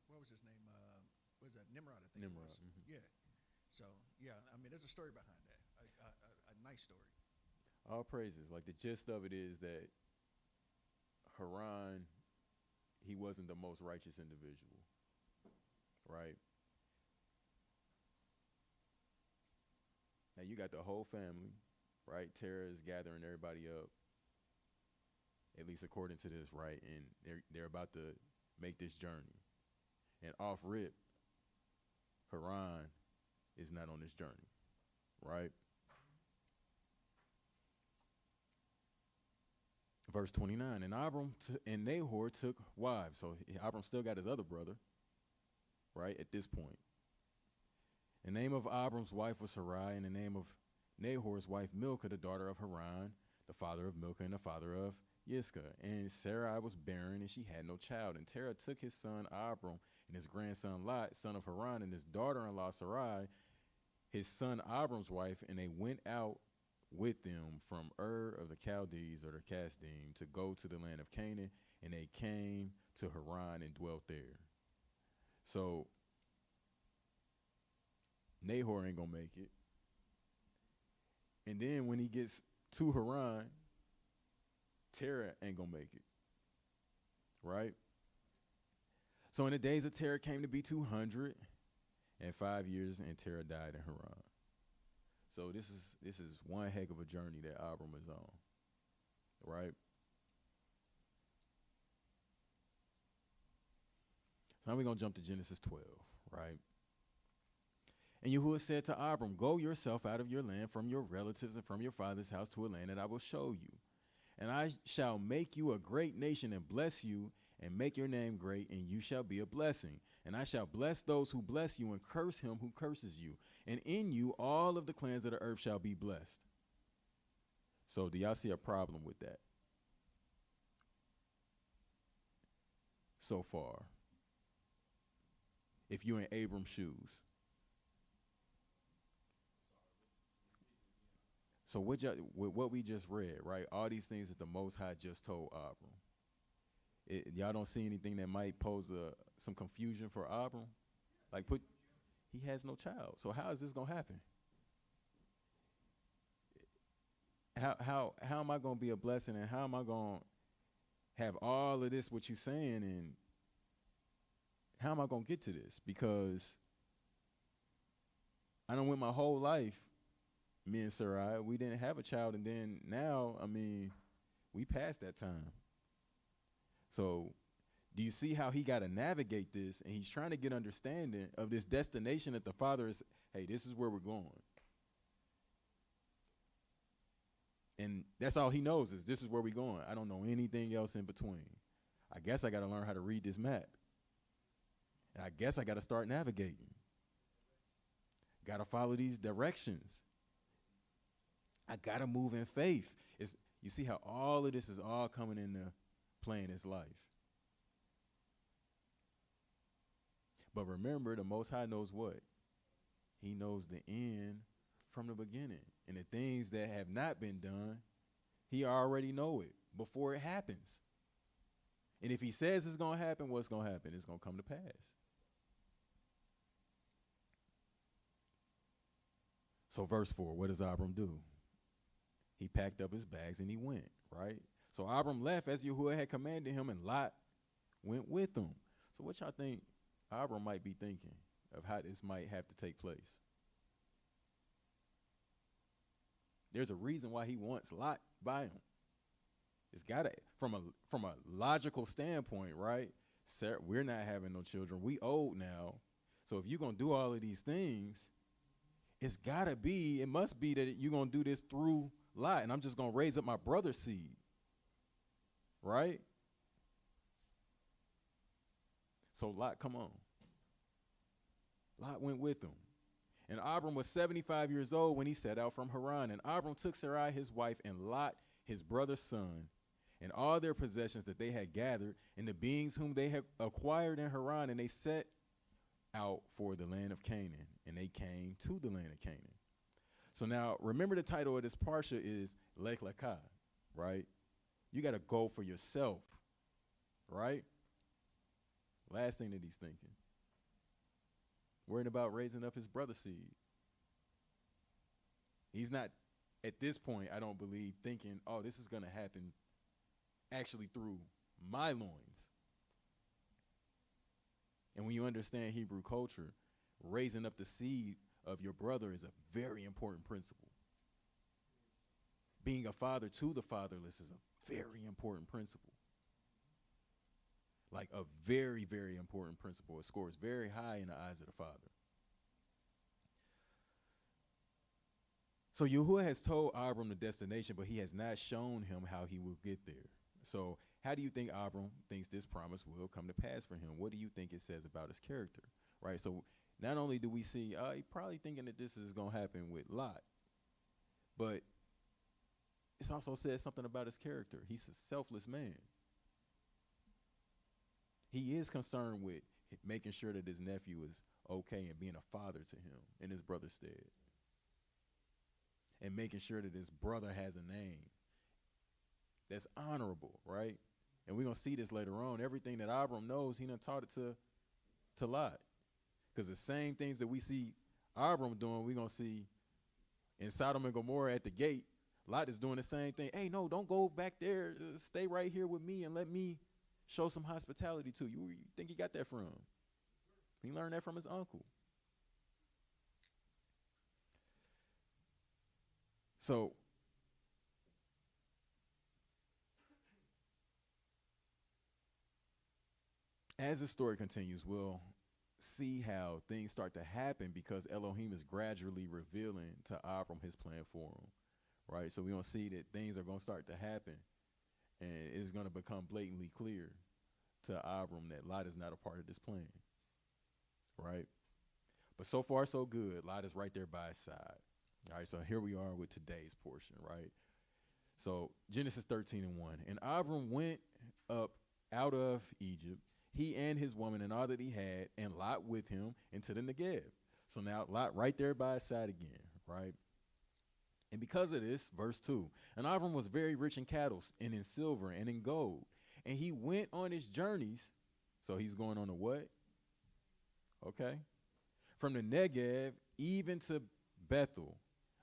what was his name? Was that Nimrod? I think Nimrod. it was. Yeah. So yeah, I mean, there's a story behind that. A nice story. All praises. Like the gist of it is that Haran, he wasn't the most righteous individual, right? Now you got the whole family, right? Terah is gathering everybody up, at least according to this, right? And they're about to make this journey. And off rip, Haran is not on this journey, right? Verse 29, and Abram and Nahor took wives. So Abram still got his other brother, right, at this point. The name of Abram's wife was Sarai, and the name of Nahor's wife Milcah, the daughter of Haran, the father of Milcah and the father of Yiscah. And Sarai was barren, and she had no child. And Terah took his son Abram and his grandson Lot, son of Haran, and his daughter-in-law Sarai, his son Abram's wife, and they went out with them from of the Chaldees or the Kasdim to go to the land of Canaan, and they came to Haran and dwelt there. So Nahor ain't gonna make it. And then when he gets to Haran, Terah ain't gonna make it. Right? So in the days of Terah came to be 205 years, and Terah died in Haran. So this is one heck of a journey that Abram is on, right? So now we're going to jump to Genesis 12, right? And Yahuwah said to Abram, go yourself out of your land, from your relatives and from your father's house, to a land that I will show you. And I shall make you a great nation and bless you and make your name great, and you shall be a blessing. And I shall bless those who bless you and curse him who curses you. And in you all of the clans of the earth shall be blessed. So do y'all see a problem with that so far? If you're in Abram's shoes. So with what we just read, right, all these things that the Most High just told Abram, y'all don't see anything that might pose some confusion for Abram? Like he has no child. So how is this going to happen? How am I going to be a blessing, and how am I going to have all of this, what you're saying, and how am I going to get to this? Because I done went my whole life, me and Sarai, we didn't have a child, and then now, I mean, we passed that time. So do you see how he got to navigate this, and he's trying to get understanding of this destination that the Father is, hey, this is where we're going. And that's all he knows is this is where we're going. I don't know anything else in between. I guess I got to learn how to read this map. And I guess I got to start navigating. Got to follow these directions. I got to move in faith. You see how all of this is all coming into playing his life. But remember, the Most High knows what? He knows the end from the beginning. And the things that have not been done, he already know it before it happens. And if he says it's going to happen, what's going to happen? It's going to come to pass. So verse 4, what does Abram do? He packed up his bags and he went, right? So Abram left as Yahuwah had commanded him, and Lot went with him. So what y'all think Abram might be thinking of how this might have to take place? There's a reason why he wants Lot by him. It's got to, from a logical standpoint, right? Sarah, we're not having no children. We old now. So if you're going to do all of these things, it's got to be, it must be that you're going to do this through Lot, and I'm just going to raise up my brother's seed. Right? So Lot, come on. Lot went with him. And Abram was 75 years old when he set out from Haran. And Abram took Sarai his wife, and Lot his brother's son, and all their possessions that they had gathered, and the beings whom they had acquired in Haran, and they set out for the land of Canaan, and they came to the land of Canaan. So now, remember the title of this parsha is Lech Lecha, right? You got to go for yourself, right? Last thing that he's thinking. Worrying about raising up his brother's seed. He's not, at this point, I don't believe, thinking, oh, this is going to happen actually through my loins. And when you understand Hebrew culture, raising up the seed of your brother is a very important principle. Being a father to the fatherless is a very important principle. Like a very, very important principle. It scores very high in the eyes of the Father. So Yahuwah has told Abram the destination, but he has not shown him how he will get there. So how do you think Abram thinks this promise will come to pass for him? What do you think it says about his character? Right? So not only do we see, he probably thinking that this is going to happen with Lot, but it's also says something about his character. He's a selfless man. He is concerned with making sure that his nephew is okay and being a father to him in his brother's stead. And making sure that his brother has a name that's honorable, right? And we're going to see this later on. Everything that Abram knows, he done taught it to Lot. Because the same things that we see Abram doing, we're going to see in Sodom and Gomorrah at the gate. Lot is doing the same thing. Hey, no, don't go back there. Stay right here with me and let me show some hospitality to you. Where you think he got that from? He learned that from his uncle. So as the story continues, we'll see how things start to happen because Elohim is gradually revealing to Abram his plan for him, right? So we're going to see that things are going to start to happen, and it's going to become blatantly clear to Abram that Lot is not a part of this plan, right? But so far, so good. Lot is right there by his side. All right, so here we are with today's portion, right? So Genesis 13:1. And Abram went up out of Egypt, he and his woman and all that he had, and Lot with him into the Negev. So now Lot right there by his side again, right? And because of this, verse 2, and Abram was very rich in cattle and in silver and in gold. And he went on his journeys. So he's going on a what? Okay. From the Negev even to Bethel,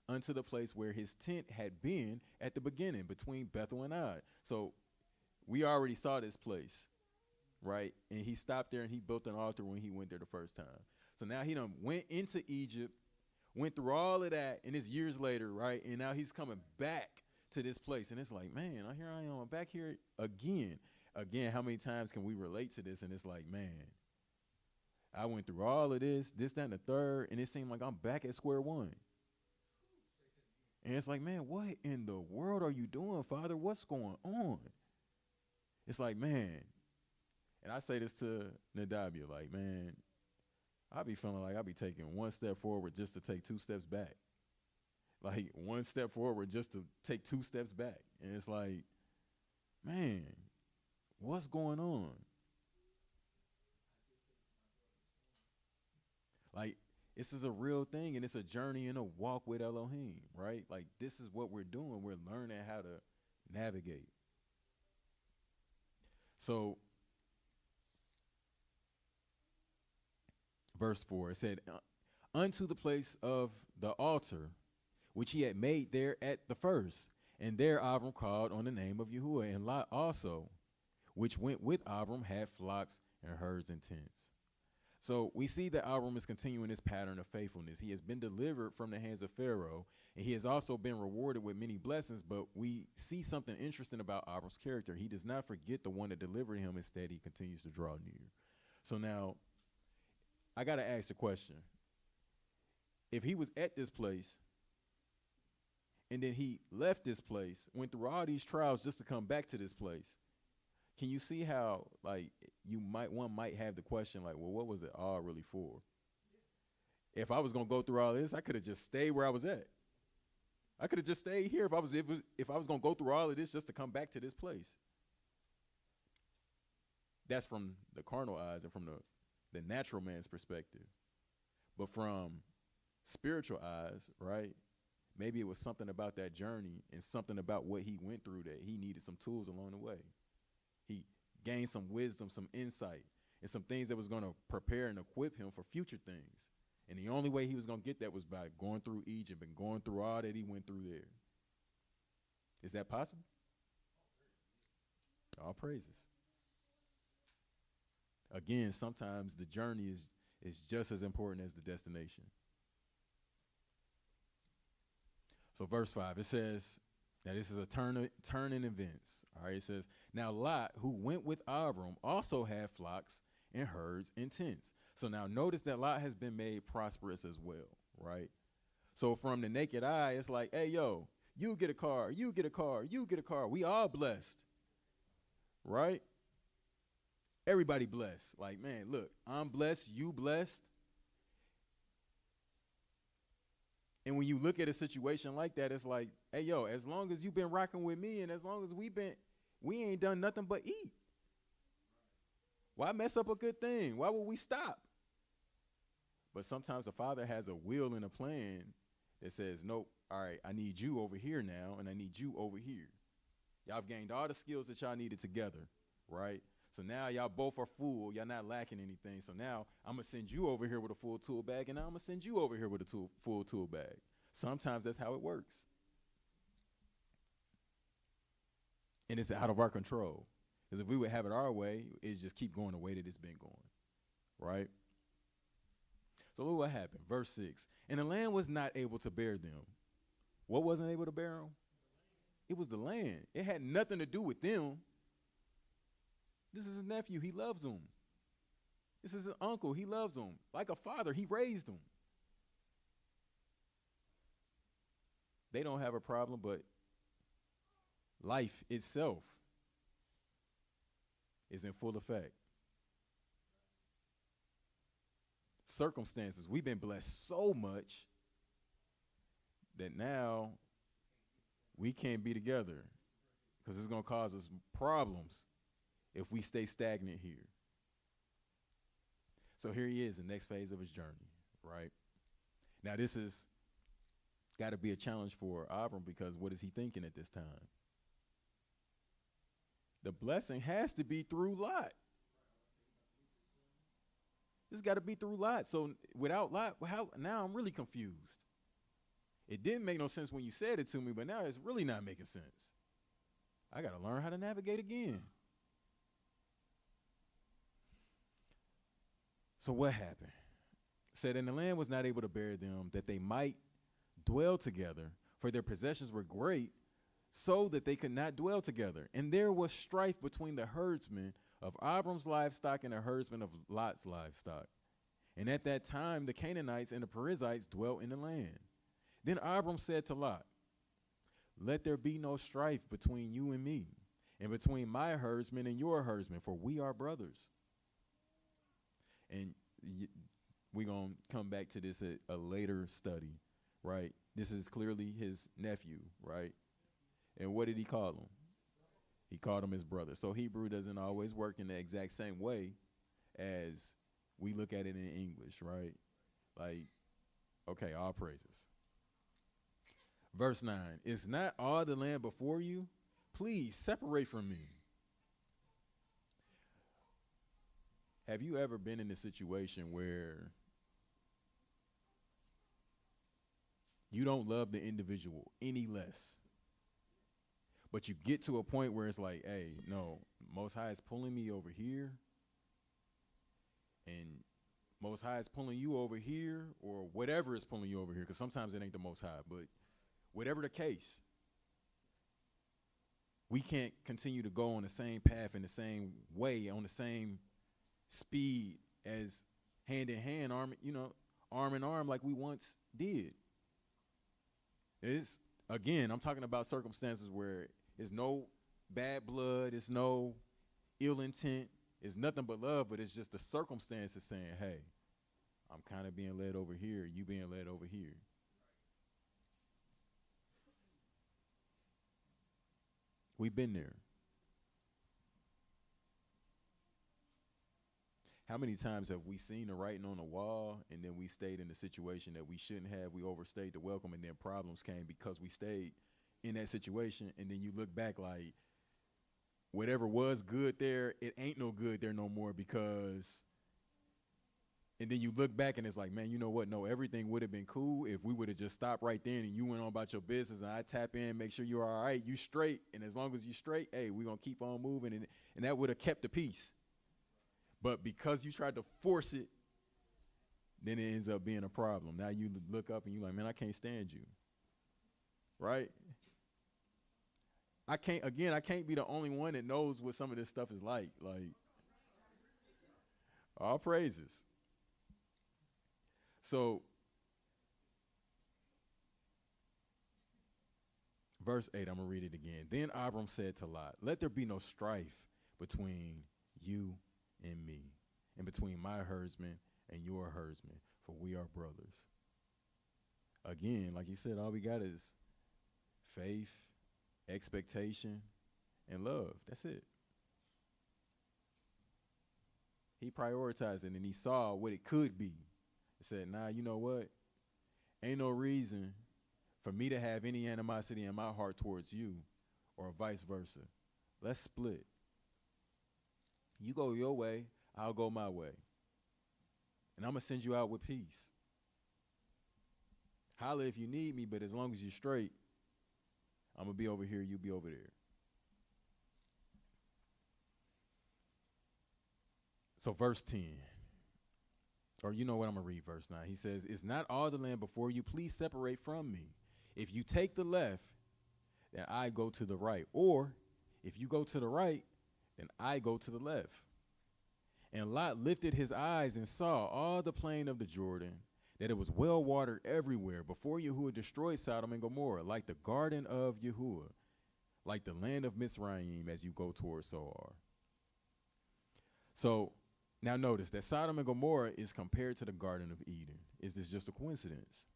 unto the place where his tent had been at the beginning, between Bethel and Ai. So we already saw this place, right? And he stopped there and he built an altar when he went there the first time. So now he done went into Egypt, went through all of that, and it's years later, right? And now he's coming back to this place. And it's like, man, here I am. I'm back here again. Again, how many times can we relate to this? And it's like, man, I went through all of this, that, and the third, and it seemed like I'm back at square one. And it's like, man, what in the world are you doing, Father? What's going on? It's like, man, and I say this to Nadabia, like, man, I be feeling like I be taking one step forward just to take two steps back. Like one step forward just to take two steps back. And it's like, man, what's going on? Like, this is a real thing, and it's a journey and a walk with Elohim, right? Like, this is what we're doing. We're learning how to navigate. So, verse 4, it said, unto the place of the altar, which he had made there at the first. And there Abram called on the name of Yahuwah, and Lot also, which went with Abram, had flocks and herds and tents. So we see that Abram is continuing this pattern of faithfulness. He has been delivered from the hands of Pharaoh, and he has also been rewarded with many blessings. But we see something interesting about Abram's character. He does not forget the one that delivered him. Instead, he continues to draw near. So now I got to ask the question. If he was at this place and then he left this place, went through all these trials just to come back to this place, can you see how, like, one might have the question, like, well, what was it all really for? If I was going to go through all this, I could have just stayed where I was at. I could have just stayed here if I was going to go through all of this just to come back to this place. That's from the carnal eyes and from the natural man's perspective. But from spiritual eyes, right? Maybe it was something about that journey and something about what he went through that he needed some tools along the way. He gained some wisdom, some insight, and some things that was going to prepare and equip him for future things. And the only way he was going to get that was by going through Egypt and going through all that he went through there. Is that possible? All praises. Again, sometimes the journey is just as important as the destination. So verse 5, it says, now this is a turn in events. All right, it says, now Lot, who went with Abram, also had flocks and herds and tents. So now notice that Lot has been made prosperous as well, right? So from the naked eye, it's like, hey, yo, you get a car, you get a car, you get a car. We all blessed, right? Everybody blessed. Like, man, look, I'm blessed, you blessed. And when you look at a situation like that, it's like, hey, yo, as long as you've been rocking with me and as long as we ain't done nothing but eat. Why mess up a good thing? Why would we stop? But sometimes a father has a will and a plan that says, nope, all right, I need you over here now, and I need you over here. Y'all have gained all the skills that y'all needed together, right? So now y'all both are full. Y'all not lacking anything. So now I'm going to send you over here with a full tool bag, and now I'm going to send you over here with a full tool bag. Sometimes that's how it works. And it's out of our control. Because if we would have it our way, it'd just keep going the way that it's been going, right? So look what happened. Verse 6. And the land was not able to bear them. What wasn't able to bear them? It was the land. It had nothing to do with them. This is his nephew. He loves him. This is his uncle. He loves him. Like a father, he raised him. They don't have a problem, but life itself is in full effect. Circumstances, we've been blessed so much that now we can't be together because it's going to cause us problems if we stay stagnant here. So here he is, the next phase of his journey, right? Now this is got to be a challenge for Abram because what is he thinking at this time? The blessing has to be through Lot. This got to be through Lot. So without Lot, how, now I'm really confused. It didn't make no sense when you said it to me, but now it's really not making sense. I got to learn how to navigate again. So what happened? It said, and the land was not able to bear them, that they might dwell together, for their possessions were great, so that they could not dwell together. And there was strife between the herdsmen of Abram's livestock and the herdsmen of Lot's livestock. And at that time, the Canaanites and the Perizzites dwelt in the land. Then Abram said to Lot, let there be no strife between you and me, and between my herdsmen and your herdsmen, for we are brothers. And we're going to come back to this at a later study, right? This is clearly his nephew, right? And what did he call him? He called him his brother. So Hebrew doesn't always work in the exact same way as we look at it in English, right? Like, okay, all praises. Verse 9, is not all the land before you? Please separate from me. Have you ever been in a situation where you don't love the individual any less, but you get to a point where it's like, hey, no, Most High is pulling me over here, and Most High is pulling you over here, or whatever is pulling you over here, because sometimes it ain't the Most High, but whatever the case, we can't continue to go on the same path in the same way, on the same speed as hand in hand, arm in arm like we once did. It's, again, I'm talking about circumstances where there's no bad blood, it's no ill intent, it's nothing but love, but it's just the circumstances saying, hey, I'm kind of being led over here, you being led over here. We've been there. How many times have we seen the writing on the wall and then we stayed in the situation that we shouldn't have? We overstayed the welcome and then problems came because we stayed in that situation. And then you look back like whatever was good there, it ain't no good there no more because, and then you look back and it's like, man, you know what? No, everything would have been cool if we would have just stopped right then and you went on about your business and I tap in, make sure you're all right, you straight. And as long as you straight, hey, we're going to keep on moving. And that would have kept the peace. But because you tried to force it, then it ends up being a problem. Now you look up and you're like, man, I can't stand you. Right? I can't be the only one that knows what some of this stuff is like. Like, all praises. So, verse 8, I'm going to read it again. Then Abram said to Lot, let there be no strife between you and me, and between my herdsmen and your herdsmen, for we are brothers. Again, like he said, all we got is faith, expectation, and love. That's it. He prioritized it, and he saw what it could be. He said, nah, you know what? Ain't no reason for me to have any animosity in my heart towards you, or vice versa. Let's split. You go your way, I'll go my way. And I'm going to send you out with peace. Holla if you need me, but as long as you're straight, I'm going to be over here, you be over there. So verse 10, or you know what, I'm going to read verse 9. He says, is not all the land before you? Please separate from me. If you take the left, then I go to the right. Or if you go to the right, then I go to the left. And Lot lifted his eyes and saw all the plain of the Jordan, that it was well watered everywhere, before Yahuwah destroyed Sodom and Gomorrah, like the garden of Yahuwah, like the land of Mizraim as you go towards Zoar. So now notice that Sodom and Gomorrah is compared to the Garden of Eden. Is this just a coincidence?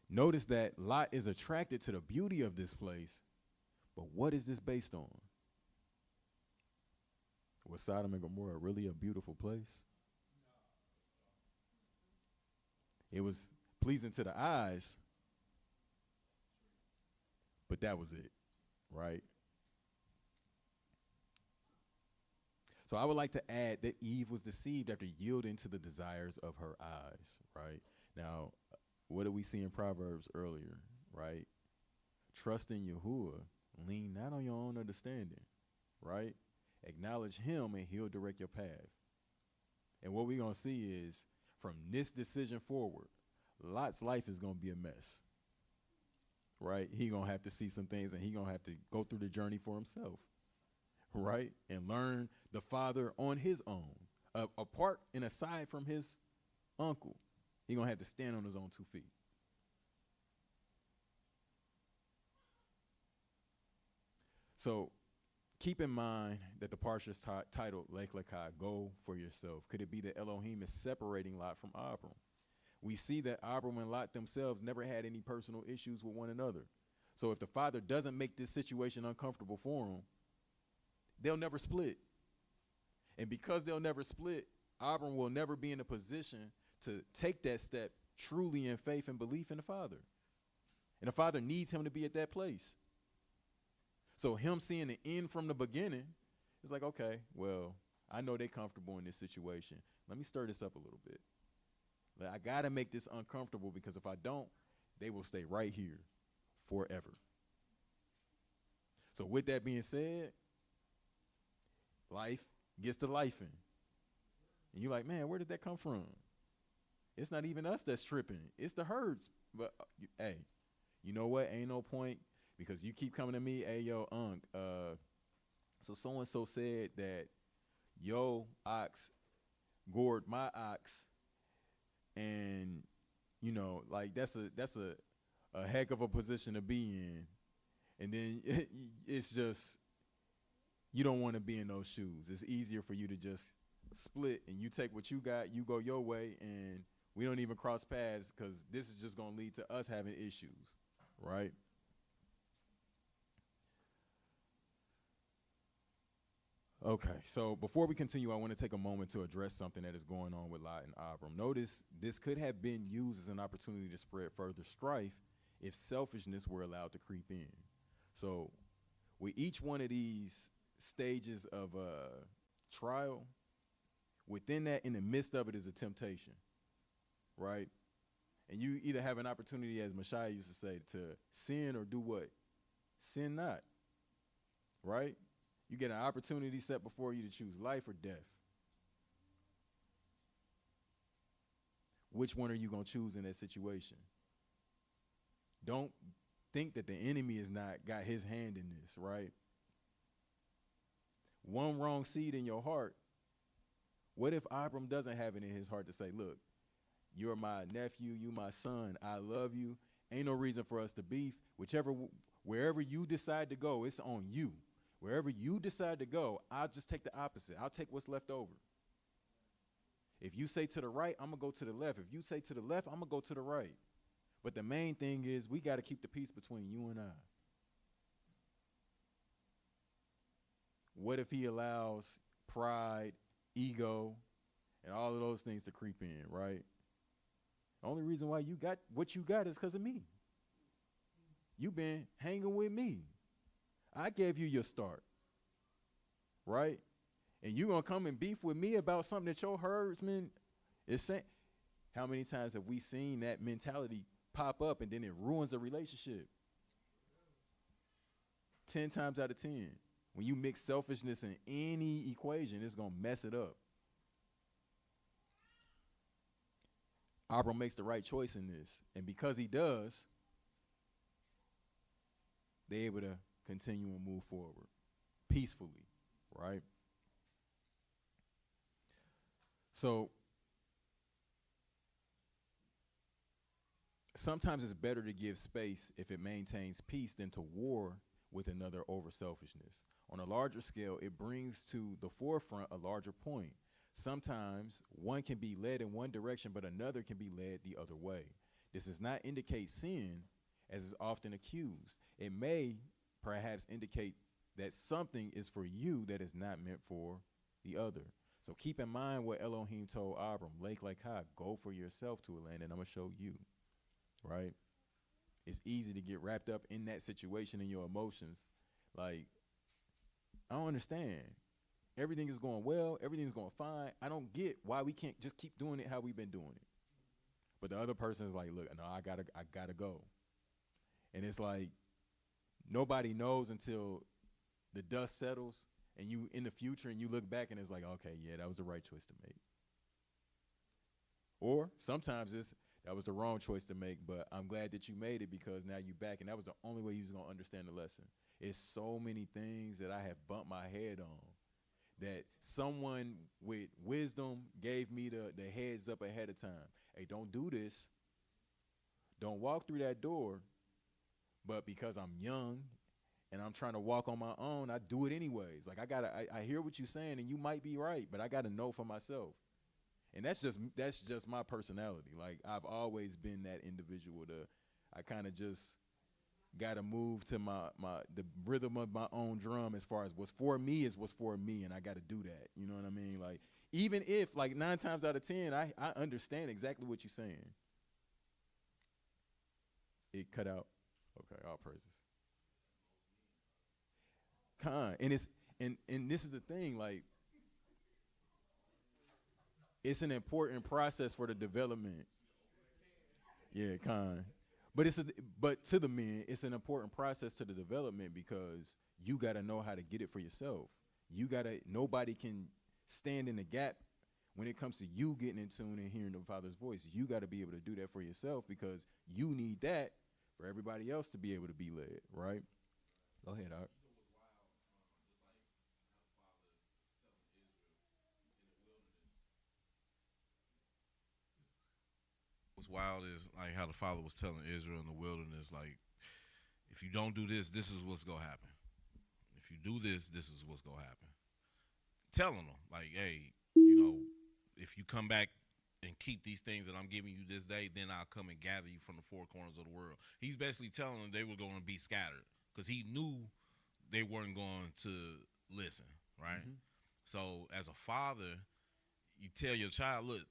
Notice that Lot is attracted to the beauty of this place, but what is this based on? Was Sodom and Gomorrah really a beautiful place? It was pleasing to the eyes, but that was it, right? So I would like to add that Eve was deceived after yielding to the desires of her eyes, right? Now, what did we see in Proverbs earlier, right? Trust in Yahuwah, lean not on your own understanding, right? Acknowledge him and he'll direct your path. And what we're going to see is from this decision forward, Lot's life is going to be a mess, right? He going to have to see some things and he going to have to go through the journey for himself, right? And learn the father on his own, apart and aside from his uncle. He going to have to stand on his own 2 feet. So keep in mind that the parsha is titled Lech Lecha, go for yourself. Could it be that Elohim is separating Lot from Abram? We see that Abram and Lot themselves never had any personal issues with one another. So if the father doesn't make this situation uncomfortable for him, they'll never split. And because they'll never split, Abram will never be in a position to take that step truly in faith and belief in the father. And the father needs him to be at that place. So him seeing the end from the beginning is like, okay, well, I know they're comfortable in this situation. Let me stir this up a little bit. I got to make this uncomfortable because if I don't, they will stay right here forever. So with that being said, life gets to lifing. And you're like, man, where did that come from? It's not even us that's tripping. It's the herds. But, hey, you know what? Ain't no point because you keep coming to me, hey, yo, so so-and-so said that yo ox gored my ox. And, you know, like that's a heck of a position to be in. And then it's just, you don't want to be in those shoes. It's easier for you to just split and you take what you got, you go your way, and we don't even cross paths because this is just going to lead to us having issues, right? Okay, so before we continue, I want to take a moment to address something that is going on with Lot and Abram. Notice this could have been used as an opportunity to spread further strife if selfishness were allowed to creep in. So with each one of these stages of trial, within that, in the midst of it, is a temptation, right? And you either have an opportunity, as Messiah used to say, to sin or do what? Sin not, right? You get an opportunity set before you to choose life or death. Which one are you going to choose in that situation? Don't think that the enemy is not got his hand in this, right? One wrong seed in your heart. What if Abram doesn't have it in his heart to say, look, you're my nephew, you my son, I love you. Ain't no reason for us to beef. Wherever you decide to go, it's on you. Wherever you decide to go, I'll just take the opposite. I'll take what's left over. If you say to the right, I'm going to go to the left. If you say to the left, I'm going to go to the right. But the main thing is we got to keep the peace between you and I. What if he allows pride, ego, and all of those things to creep in, right? The only reason why you got what you got is because of me. You've been hanging with me. I gave you your start, right? And you going to come and beef with me about something that your herdsman is saying. How many times have we seen that mentality pop up and then it ruins a relationship? 10 times out of 10. When you mix selfishness in any equation, it's going to mess it up. Abram makes the right choice in this. And because he does, they're able to continue and move forward peacefully, right? So sometimes it's better to give space if it maintains peace than to war with another over selfishness. On a larger scale, it brings to the forefront a larger point. Sometimes one can be led in one direction, but another can be led the other way. This does not indicate sin, as is often accused. It may perhaps indicate that something is for you that is not meant for the other. So keep in mind what Elohim told Abram, Lake like high, go for yourself to a land and I'm going to show you, right? It's easy to get wrapped up in that situation and your emotions. Like, I don't understand. Everything is going well. Everything's going fine. I don't get why we can't just keep doing it how we've been doing it. But the other person is like, look, no, I gotta go. And it's like, nobody knows until the dust settles and you in the future and you look back and it's like, okay, yeah, that was the right choice to make. Or sometimes that was the wrong choice to make, but I'm glad that you made it because now you back and that was the only way you was gonna understand the lesson. It's so many things that I have bumped my head on that someone with wisdom gave me the heads up ahead of time. Hey, don't do this. Don't walk through that door. But because I'm young and I'm trying to walk on my own, I do it anyways. Like I hear what you're saying and you might be right, but I gotta know for myself. And that's just my personality. Like I've always been that individual. I kind of just gotta move to the rhythm of my own drum as far as what's for me is what's for me, and I gotta do that. You know what I mean? Like even if like 9 times out of 10, I understand exactly what you're saying. It cut out. Okay, all praises. And this is the thing, like it's an important process for the development. Yeah, but to the men, it's an important process to the development because you gotta know how to get it for yourself. Nobody can stand in the gap when it comes to you getting in tune and hearing the Father's voice. You gotta be able to do that for yourself because you need that for everybody else to be able to be led, right? Go ahead, Art. What's wild is like how the father was telling Israel in the wilderness, like, if you don't do this, this is what's gonna happen. If you do this, this is what's gonna happen. Telling them, like, hey, if you come back and keep these things that I'm giving you this day, then I'll come and gather you from the four corners of the world. He's basically telling them they were going to be scattered because he knew they weren't going to listen, right? Mm-hmm. So as a father, you tell your child, look,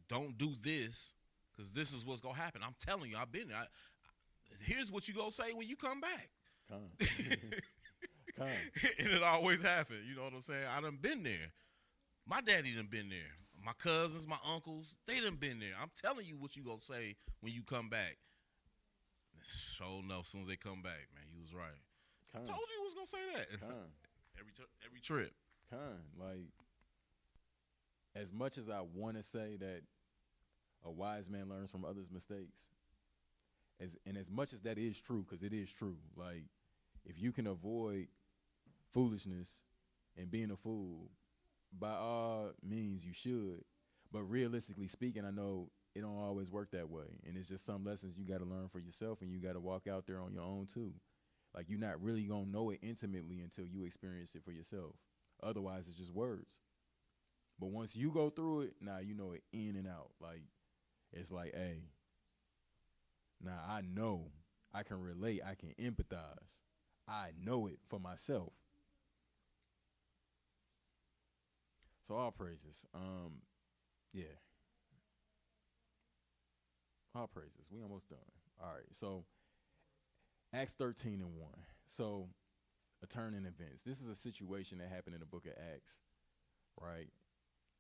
don't do this because this is what's going to happen. I'm telling you, I've been there. Here's what you going to say when you come back. Come. Come. And it always happens. You know what I'm saying? I done been there. My daddy done been there. My cousins, my uncles, they done been there. I'm telling you what you going to say when you come back. Sure enough, as soon as they come back, man, you was right. Come. I told you you was going to say that. Come. Every trip. Like, as much as I want to say that a wise man learns from others' mistakes, as much as that is true, because it is true, like, if you can avoid foolishness and being a fool, by all means you should. But realistically speaking, I know it don't always work that way. And it's just some lessons you got to learn for yourself, and you got to walk out there on your own too. Like, you're not really going to know it intimately until you experience it for yourself. Otherwise, it's just words. But once you go through it, now you know it in and out. Like, it's like, hey, now I know I can relate. I can empathize. I know it for myself. So all praises. Yeah. All praises. We almost done. All right. So Acts 13:1. So a turn in events. This is a situation that happened in the book of Acts, right?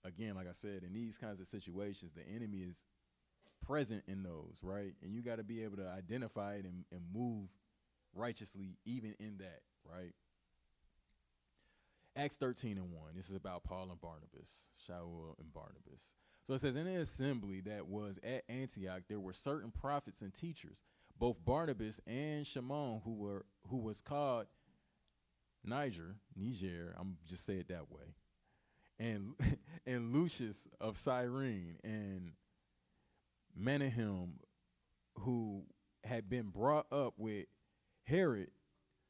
Again, like I said, in these kinds of situations, the enemy is present in those, right? And you got to be able to identify it and move righteously even in that, right? Acts 13:1. This is about Paul and Barnabas, Shaul and Barnabas. So it says, in the assembly that was at Antioch, there were certain prophets and teachers, both Barnabas and Shimon, who was called Niger, I'm just say it that way, and Lucius of Cyrene, and Menahem, who had been brought up with Herod,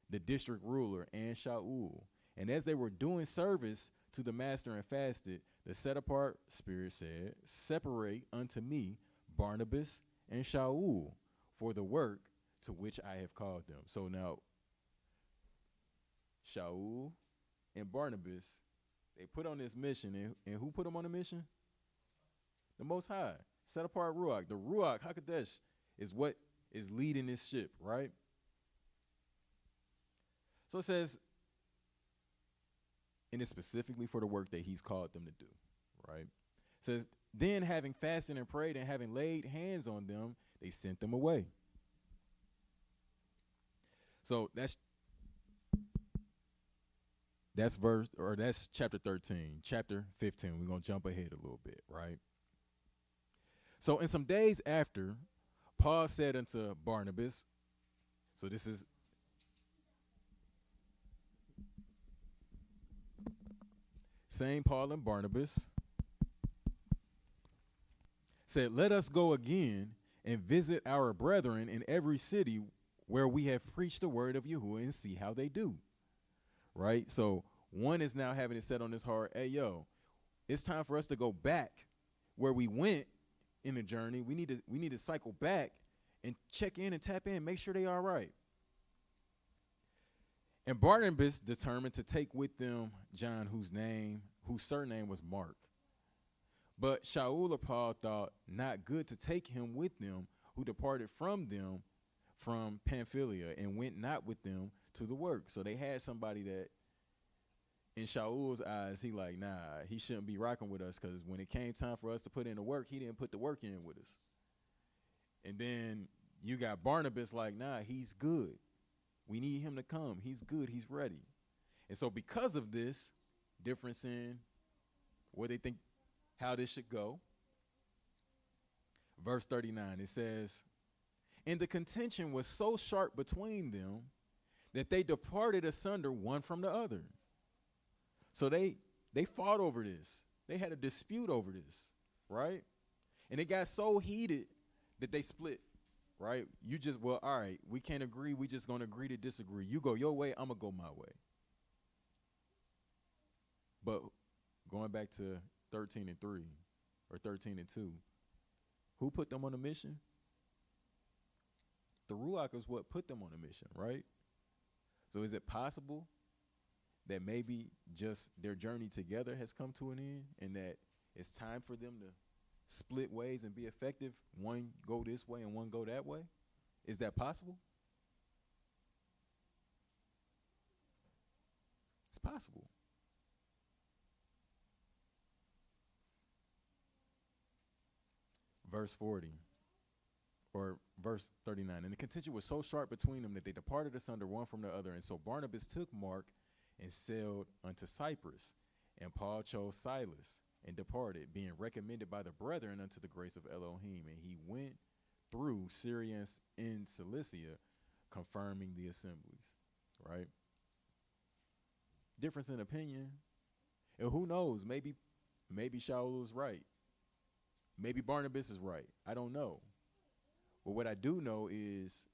the district ruler, and Shaul. And as they were doing service to the master and fasted, the set apart spirit said, separate unto me Barnabas and Shaul for the work to which I have called them. So now, Shaul and Barnabas, they put on this mission, and who put them on the mission? The Most High, set apart Ruach. The Ruach HaKodesh is what is leading this ship, right? So it says, and it's specifically for the work that he's called them to do, right? It says, then having fasted and prayed and having laid hands on them, they sent them away. So that's chapter 13. Chapter 15, we're going to jump ahead a little bit, right? So in some days after, Paul said unto Barnabas, so this is same Paul and Barnabas, said, let us go again and visit our brethren in every city where we have preached the word of Yahuwah and see how they do. Right? So one is now having it set on his heart, hey, yo, it's time for us to go back where we went in the journey. We need to cycle back and check in and tap in, make sure they are right. And Barnabas determined to take with them John, whose surname was Mark. But Shaul or Paul thought not good to take him with them, who departed from them from Pamphylia and went not with them to the work. So they had somebody that, in Shaul's eyes, he like, nah, he shouldn't be rocking with us, because when it came time for us to put in the work, he didn't put the work in with us. And then you got Barnabas like, nah, he's good. We need him to come. He's good. He's ready. And so because of this difference in where they think how this should go, verse 39, it says, and the contention was so sharp between them that they departed asunder one from the other. So they fought over this. They had a dispute over this, right? And it got so heated that they split, right? All right, we can't agree. We just going to agree to disagree. You go your way, I'm going to go my way. But going back to 13:3 or 13:2, who put them on a mission? The Ruach is what put them on a mission, right? So is it possible that maybe just their journey together has come to an end and that it's time for them to split ways and be effective? One go this way and one go that way? Is that possible? It's possible. Verse 40 or verse 39. And the contention was so sharp between them that they departed asunder one from the other. And so Barnabas took Mark and sailed unto Cyprus, and Paul chose Silas and departed, being recommended by the brethren unto the grace of Elohim. And he went through Syria and Cilicia, confirming the assemblies. Right? Difference in opinion. And who knows? Maybe Shaul was right. Maybe Barnabas is right. I don't know. But what I do know is,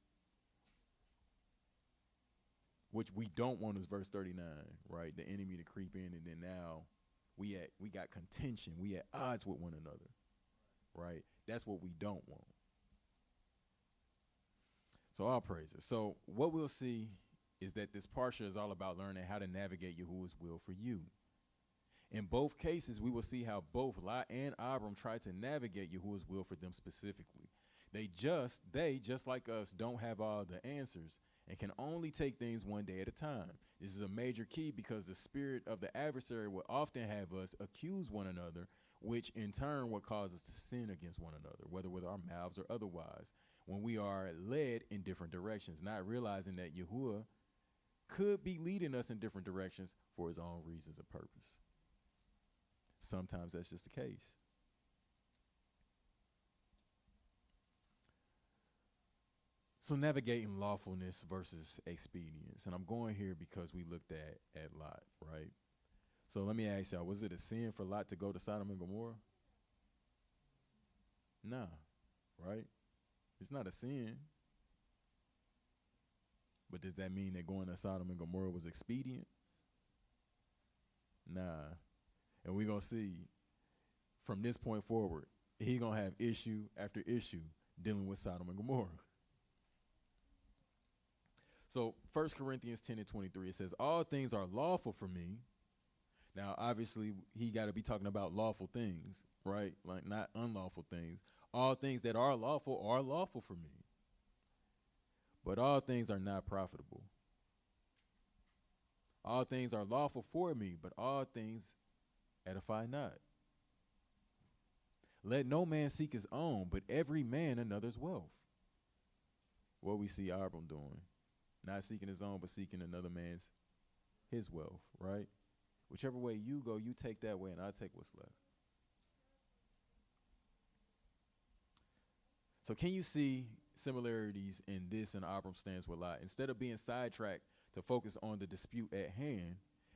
which we don't want is verse 39, right? The enemy to creep in, and then now we got contention. We at odds with one another, right? That's what we don't want. So all praises. So what we'll see is that this parsha is all about learning how to navigate Yahuwah's will for you. In both cases, we will see how both Lot and Abram try to navigate Yahuwah's will for them specifically. They just like us, don't have all the answers and can only take things one day at a time. This is a major key because the spirit of the adversary will often have us accuse one another, which in turn will cause us to sin against one another, whether with our mouths or otherwise, when we are led in different directions, not realizing that Yahuwah could be leading us in different directions for his own reasons and purpose. Sometimes that's just the case. So navigating lawfulness versus expedience. And I'm going here because we looked at Lot, right? So let me ask y'all, was it a sin for Lot to go to Sodom and Gomorrah? Nah, right? It's not a sin. But does that mean that going to Sodom and Gomorrah was expedient? Nah. And we're going to see from this point forward, he's going to have issue after issue dealing with Sodom and Gomorrah. So 1 Corinthians 10 and 23, it says, all things are lawful for me. Now, obviously, he got to be talking about lawful things, right? Like not unlawful things. All things that are lawful for me. But all things are not profitable. All things are lawful for me, but all things edify not. Let no man seek his own, but every man another's wealth. What we see Abram doing. Not seeking his own, but seeking another man's, his wealth, right? Whichever way you go, you take that way, and I'll take what's left. So can you see similarities in this and Abram's stance with Lot? Instead of being sidetracked to focus on the dispute at hand,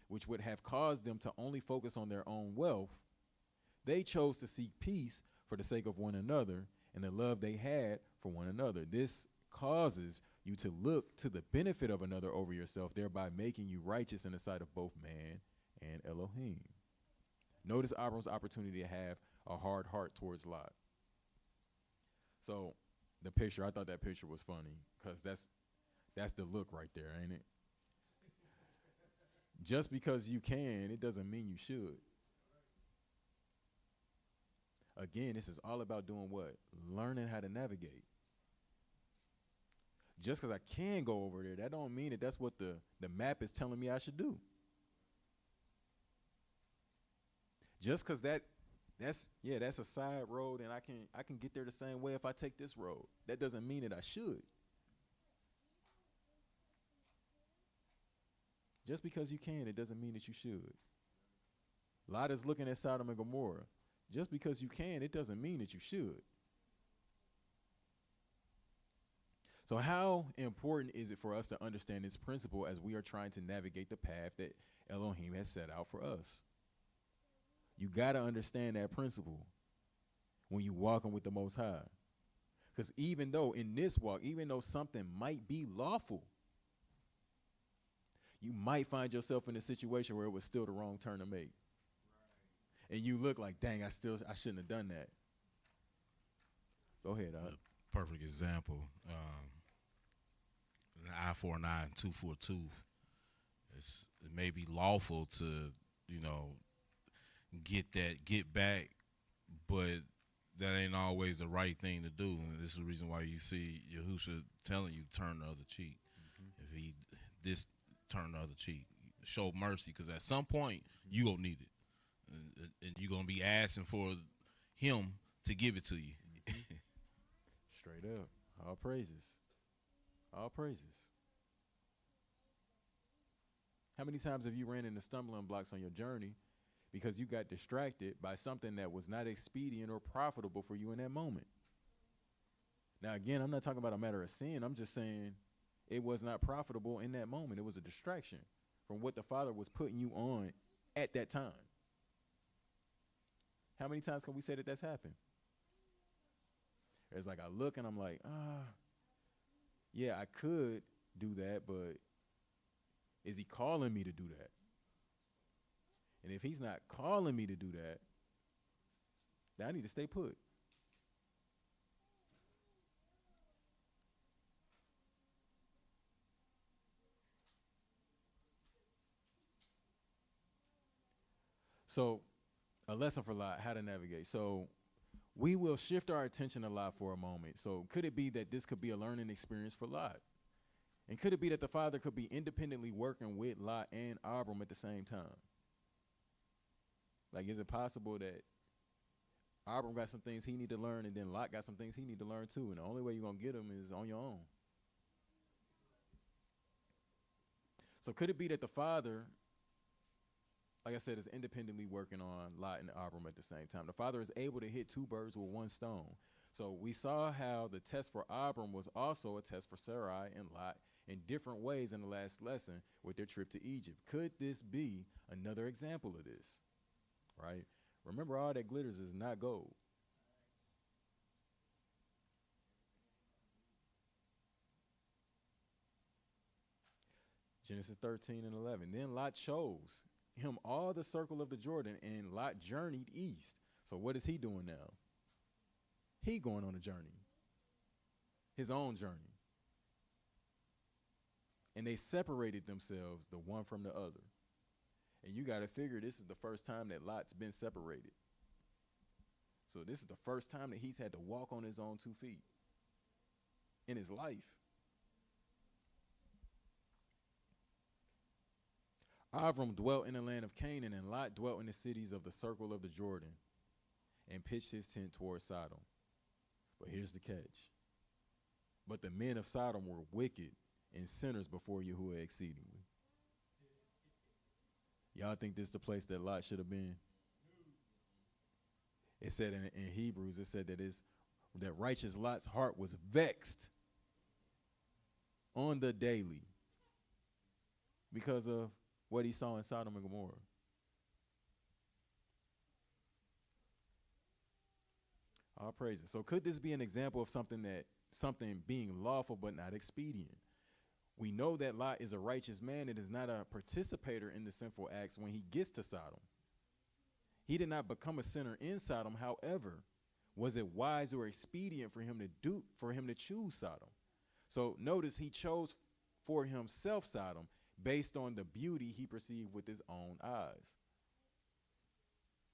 which would have caused them to only focus on their own wealth, they chose to seek peace for the sake of one another and the love they had for one another. This causes you to look to the benefit of another over yourself, thereby making you righteous in the sight of both man and Elohim. Notice Abram's opportunity to have a hard heart towards Lot. So the picture, I thought that picture was funny because that's the look right there, ain't it? Just because you can, it doesn't mean you should. Again, this is all about doing what? Learning how to navigate. Just because I can go over there, that don't mean that that's what the map is telling me I should do. Just because that's a side road and I can get there the same way if I take this road. That doesn't mean that I should. Just because you can, it doesn't mean that you should. Lot is looking at Sodom and Gomorrah. Just because you can, it doesn't mean that you should. So how important is it for us to understand this principle as we are trying to navigate the path that Elohim has set out for us? You got to understand that principle when you're walking with the Most High. Because even though in this walk, even though something might be lawful, you might find yourself in a situation where it was still the wrong turn to make. Right. And you look like, dang, I shouldn't have done that. Go ahead. Perfect example. An eye for an eye and tooth for a tooth it may be lawful to, get back, but that ain't always the right thing to do. And this is the reason why you see Yahusha telling you turn the other cheek. If he this turn the other cheek, show mercy, because at some point you gonna need it, and you gonna be asking for him to give it to you. Straight up. All praises. All praises. How many times have you ran into stumbling blocks on your journey because you got distracted by something that was not expedient or profitable for you in that moment? Now, again, I'm not talking about a matter of sin. I'm just saying it was not profitable in that moment. It was a distraction from what the Father was putting you on at that time. How many times can we say that that's happened? It's like I look and I'm like, yeah, I could do that, but is he calling me to do that? And if he's not calling me to do that, then I need to stay put. So, a lesson for Lot, how to navigate. So, we will shift our attention a lot for a moment. So, could it be that this could be a learning experience for Lot? And could it be that the Father could be independently working with Lot and Abram at the same time? Like, is it possible that Abram got some things he need to learn, and then Lot got some things he need to learn too, and the only way you're going to get them is on your own? So could it be that the Father, like I said, is independently working on Lot and Abram at the same time? The Father is able to hit two birds with one stone. So we saw how the test for Abram was also a test for Sarai and Lot in different ways in the last lesson with their trip to Egypt. Could this be another example of this? Right? Remember, all that glitters is not gold. Genesis 13 and 11. Then Lot chose him all the circle of the Jordan, and Lot journeyed east. So what is he doing now? He going on a journey, his own journey. And they separated themselves, the one from the other. And you got to figure this is the first time that Lot's been separated. So this is the first time that he's had to walk on his own 2 feet in his life. Abram dwelt in the land of Canaan, and Lot dwelt in the cities of the circle of the Jordan, and pitched his tent toward Sodom. But here's the catch. But the men of Sodom were wicked and sinners before Yahuwah exceedingly. Y'all think this is the place that Lot should have been? It said in Hebrews, it said that righteous Lot's heart was vexed on the daily because of what he saw in Sodom and Gomorrah. All praises. So could this be an example of something being lawful but not expedient? We know that Lot is a righteous man and is not a participator in the sinful acts when he gets to Sodom. He did not become a sinner in Sodom. However, was it wise or expedient for him to choose Sodom? So notice he chose for himself Sodom based on the beauty he perceived with his own eyes.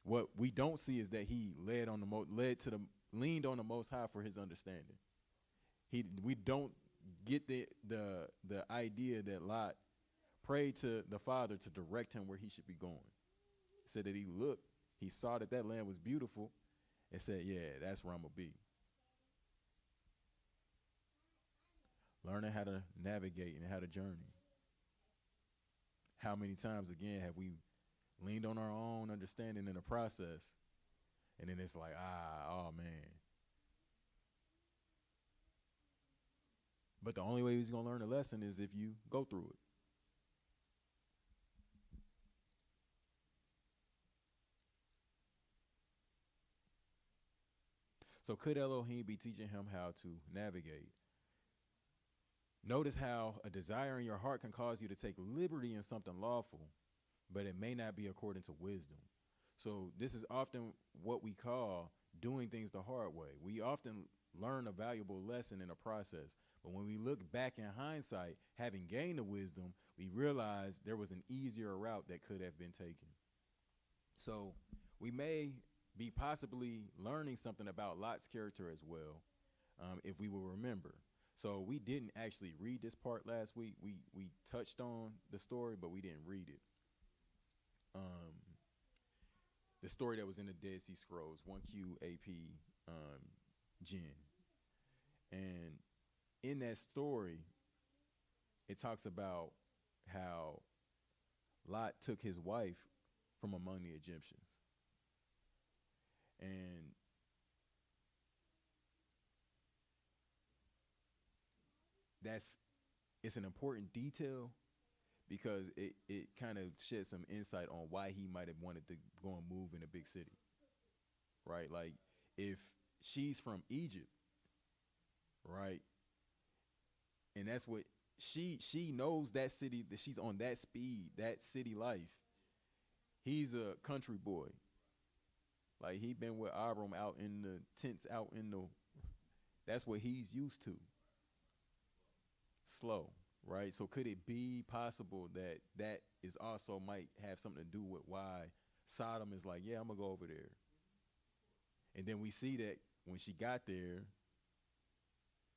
What we don't see is that he leaned on the Most High for his understanding. We don't get the idea that Lot prayed to the Father to direct him where he should be going. It said that he saw that land was beautiful, and said, yeah, that's where I'm going to be. Learning how to navigate and how to journey. How many times, again, have we leaned on our own understanding in the process, and then it's like, oh, man. But the only way he's going to learn a lesson is if you go through it. So could Elohim be teaching him how to navigate? Notice how a desire in your heart can cause you to take liberty in something lawful, but it may not be according to wisdom. So this is often what we call doing things the hard way. We often learn a valuable lesson in a process, but when we look back in hindsight, having gained the wisdom, we realized there was an easier route that could have been taken. So we may be possibly learning something about Lot's character as well, if we will remember. So we didn't actually read this part last week. We touched on the story, but we didn't read it. The story that was in the Dead Sea Scrolls, 1Q AP Gen. And in that story, it talks about how Lot took his wife from among the Egyptians. And it's an important detail because it kind of sheds some insight on why he might have wanted to go and move in a big city, right? Like, if she's from Egypt, right, and that's what she knows, that city, that she's on that speed, that city life. He's a country boy. Like, he been with Abram out in the tents, out in the, that's what he's used to. Slow, right? So could it be possible that that is also might have something to do with why Sodom is like, yeah, I'm gonna go over there. And then we see that when she got there,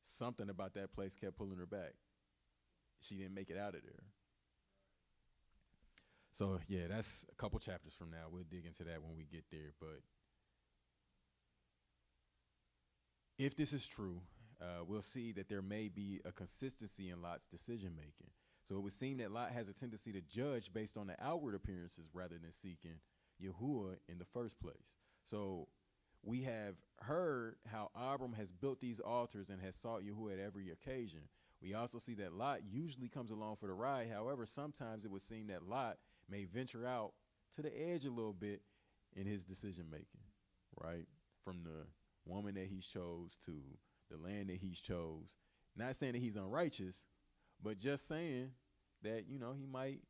something about that place kept pulling her back. She didn't make it out of there. So yeah, that's a couple chapters from now. We'll dig into that when we get there. But if this is true, we'll see that there may be a consistency in Lot's decision making. So it would seem that Lot has a tendency to judge based on the outward appearances rather than seeking Yahuwah in the first place. So we have heard how Abram has built these altars and has sought Yahuwah at every occasion. We also see that Lot usually comes along for the ride. However, sometimes it would seem that Lot may venture out to the edge a little bit in his decision making, right? From the woman that he's chose to the land that he's chose. Not saying that he's unrighteous, but just saying that, you know, he might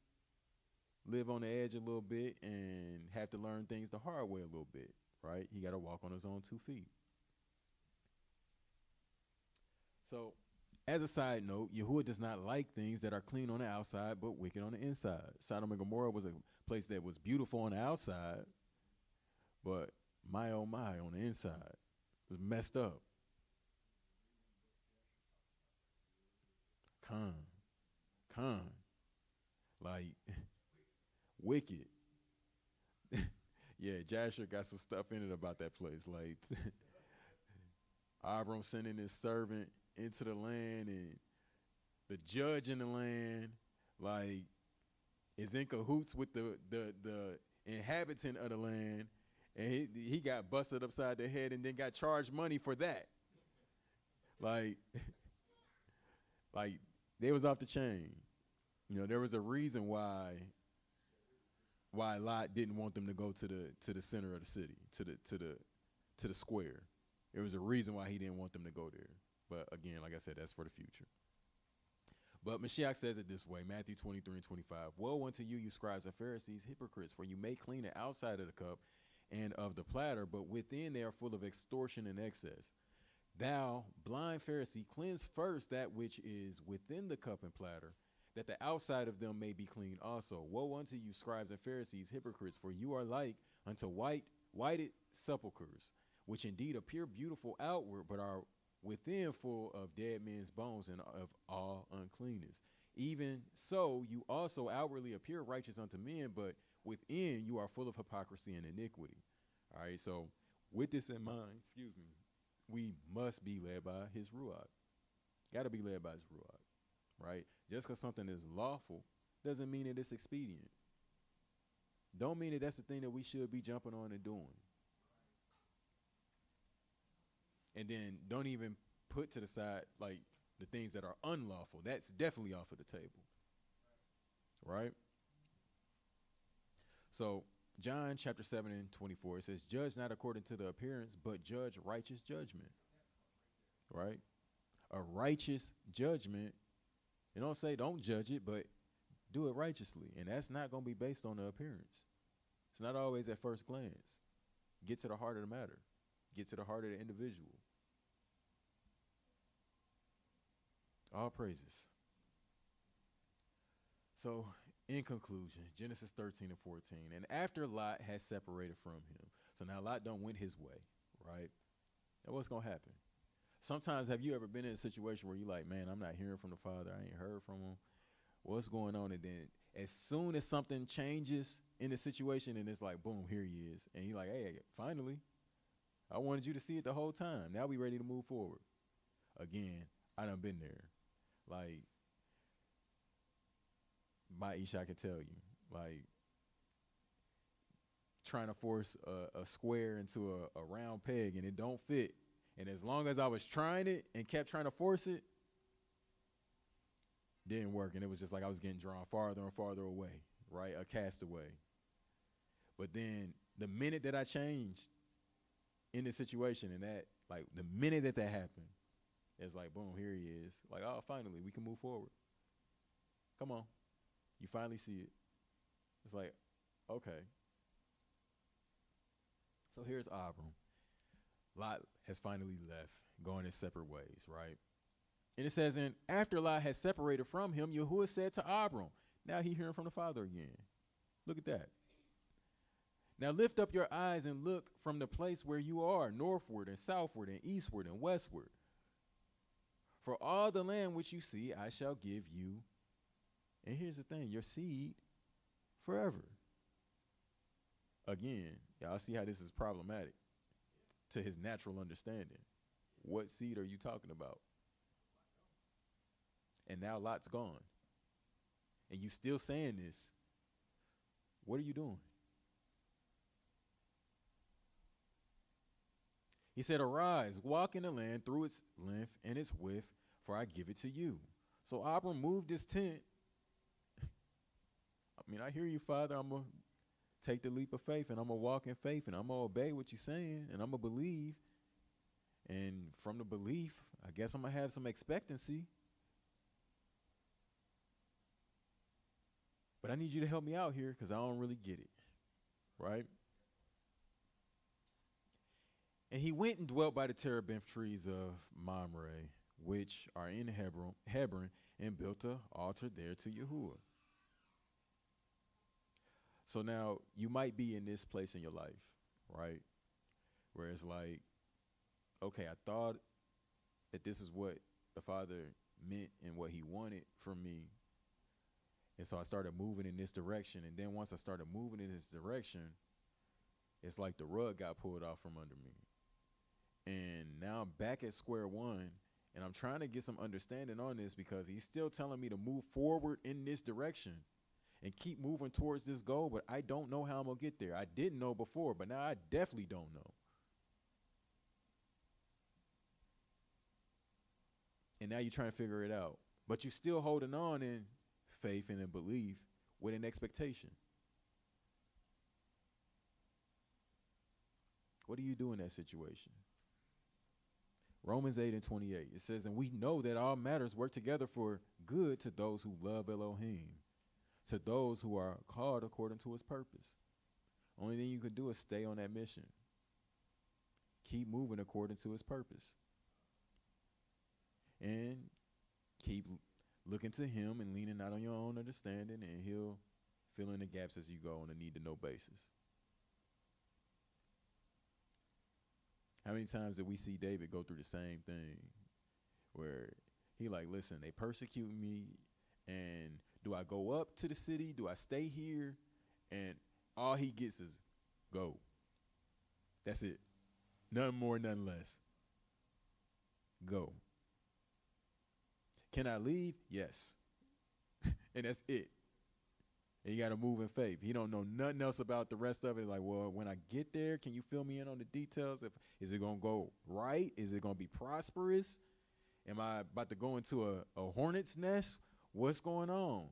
live on the edge a little bit and have to learn things the hard way a little bit, right? He got to walk on his own 2 feet. So, as a side note, Yahuwah does not like things that are clean on the outside but wicked on the inside. Sodom and Gomorrah was a place that was beautiful on the outside, but my oh my, on the inside, it was messed up. Like, wicked. Yeah, Jasher got some stuff in it about that place. Like, Abram sending his servant into the land, and the judge in the land, like, is in cahoots with the inhabitant of the land, and he got busted upside the head and then got charged money for that. Like, like, they was off the chain. You know, there was a reason why Lot didn't want them to go to the center of the city, to the square. There was a reason why he didn't want them to go there. But again, like I said, that's for the future. But Mashiach says it this way, Matthew 23 and 25. Woe unto you, you scribes and Pharisees, hypocrites, for you make clean the outside of the cup and of the platter, but within they are full of extortion and excess. Thou, blind Pharisee, cleanse first that which is within the cup and platter, that the outside of them may be clean also. Woe unto you, scribes and Pharisees, hypocrites, for you are like unto whited sepulchres, which indeed appear beautiful outward, but are within full of dead men's bones and of all uncleanness. Even so, you also outwardly appear righteous unto men, but within you are full of hypocrisy and iniquity. All right, so with this in mind, we must be led by his Ruach. Got to be led by his Ruach, right? Just because something is lawful doesn't mean that it's expedient. Don't mean that that's the thing that we should be jumping on and doing. And then don't even put to the side, like, the things that are unlawful. That's definitely off of the table, right? So John chapter 7 and 24, it says, judge not according to the appearance, but judge righteous judgment, right? A righteous judgment. It don't say don't judge it, but do it righteously. And that's not going to be based on the appearance. It's not always at first glance. Get to the heart of the matter. Get to the heart of the individual. All praises. So, in conclusion, Genesis 13 and 14. And after Lot had separated from him, so now Lot don't went his way, right? And what's going to happen? Sometimes have you ever been in a situation where you're like, man, I'm not hearing from the Father. I ain't heard from him. What's going on? And then as soon as something changes in the situation and it's like, boom, here he is. And you're like, hey, finally, I wanted you to see it the whole time. Now we ready to move forward. Again, I done been there. Like, Maisha, I can tell you, like, trying to force a square into a round peg and it don't fit. And as long as I was trying it and kept trying to force it, didn't work. And it was just like I was getting drawn farther and farther away, right? A castaway. But then the minute that I changed in the situation and that, like, the minute that happened, it's like, boom, here he is. Like, oh, finally, we can move forward. Come on. You finally see it. It's like, okay. So here's Abram. Lot has finally left, going his separate ways, right? And it says, and after Lot had separated from him, Yahuwah said to Abram, now he hearing from the Father again. Look at that. Now lift up your eyes and look from the place where you are, northward and southward and eastward and westward. For all the land which you see, I shall give you. And here's the thing, your seed forever. Again, y'all see how this is problematic to his natural understanding. What seed are you talking about? And now Lot's gone. And you still saying this. What are you doing? He said, arise, walk in the land through its length and its width, for I give it to you. So Abram moved his tent. I mean, I hear you, Father. I'm going to take the leap of faith, and I'm going to walk in faith, and I'm going to obey what you're saying, and I'm going to believe. And from the belief, I guess I'm going to have some expectancy. But I need you to help me out here because I don't really get it, right? And he went and dwelt by the terebinth trees of Mamre, which are in Hebron, and built an altar there to Yahuwah. So now you might be in this place in your life, right? Where it's like, okay, I thought that this is what the Father meant and what he wanted from me. And so I started moving in this direction. And then once I started moving in this direction, it's like the rug got pulled off from under me. And now I'm back at square one, and I'm trying to get some understanding on this because he's still telling me to move forward in this direction and keep moving towards this goal, but I don't know how I'm going to get there. I didn't know before, but now I definitely don't know. And now you're trying to figure it out. But you're still holding on in faith and in belief with an expectation. What do you do in that situation? Romans 8 and 28, it says, and we know that all matters work together for good to those who love Elohim, to those who are called according to his purpose. Only thing you can do is stay on that mission. Keep moving according to his purpose. And keep looking to him and leaning not on your own understanding, and he'll fill in the gaps as you go on a need-to-know basis. How many times did we see David go through the same thing where he like, listen, they persecute me, and do I go up to the city? Do I stay here? And all he gets is go. That's it. None more, none less. Go. Can I leave? Yes. And that's it. And you got to move in faith. He don't know nothing else about the rest of it. Like, well, when I get there, can you fill me in on the details? Is it going to go right? Is it going to be prosperous? Am I about to go into a hornet's nest? What's going on?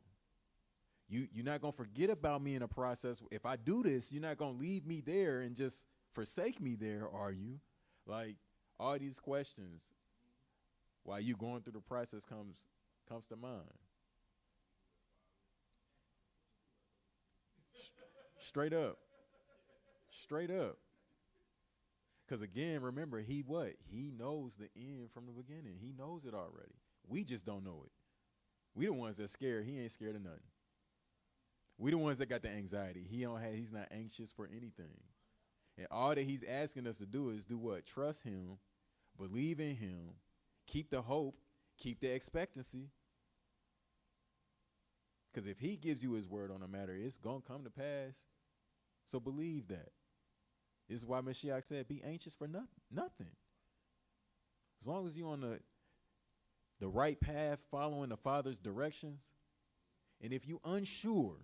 You're not going to forget about me in the process. If I do this, you're not going to leave me there and just forsake me there, are you? Like, all these questions while you going through the process comes to mind. Straight up. Straight up. Because again, remember, he knows the end from the beginning. He knows it already. We just don't know it. We the ones that's scared. He ain't scared of nothing. We the ones that got the anxiety. He's not anxious for anything. And all that he's asking us to do is do what? Trust him, believe in him, keep the hope, keep the expectancy. Because if he gives you his word on a matter, it's going to come to pass. So believe that. This is why Mashiach said, be anxious for nothing. As long as you're on the right path, following the Father's directions. And if you're unsure,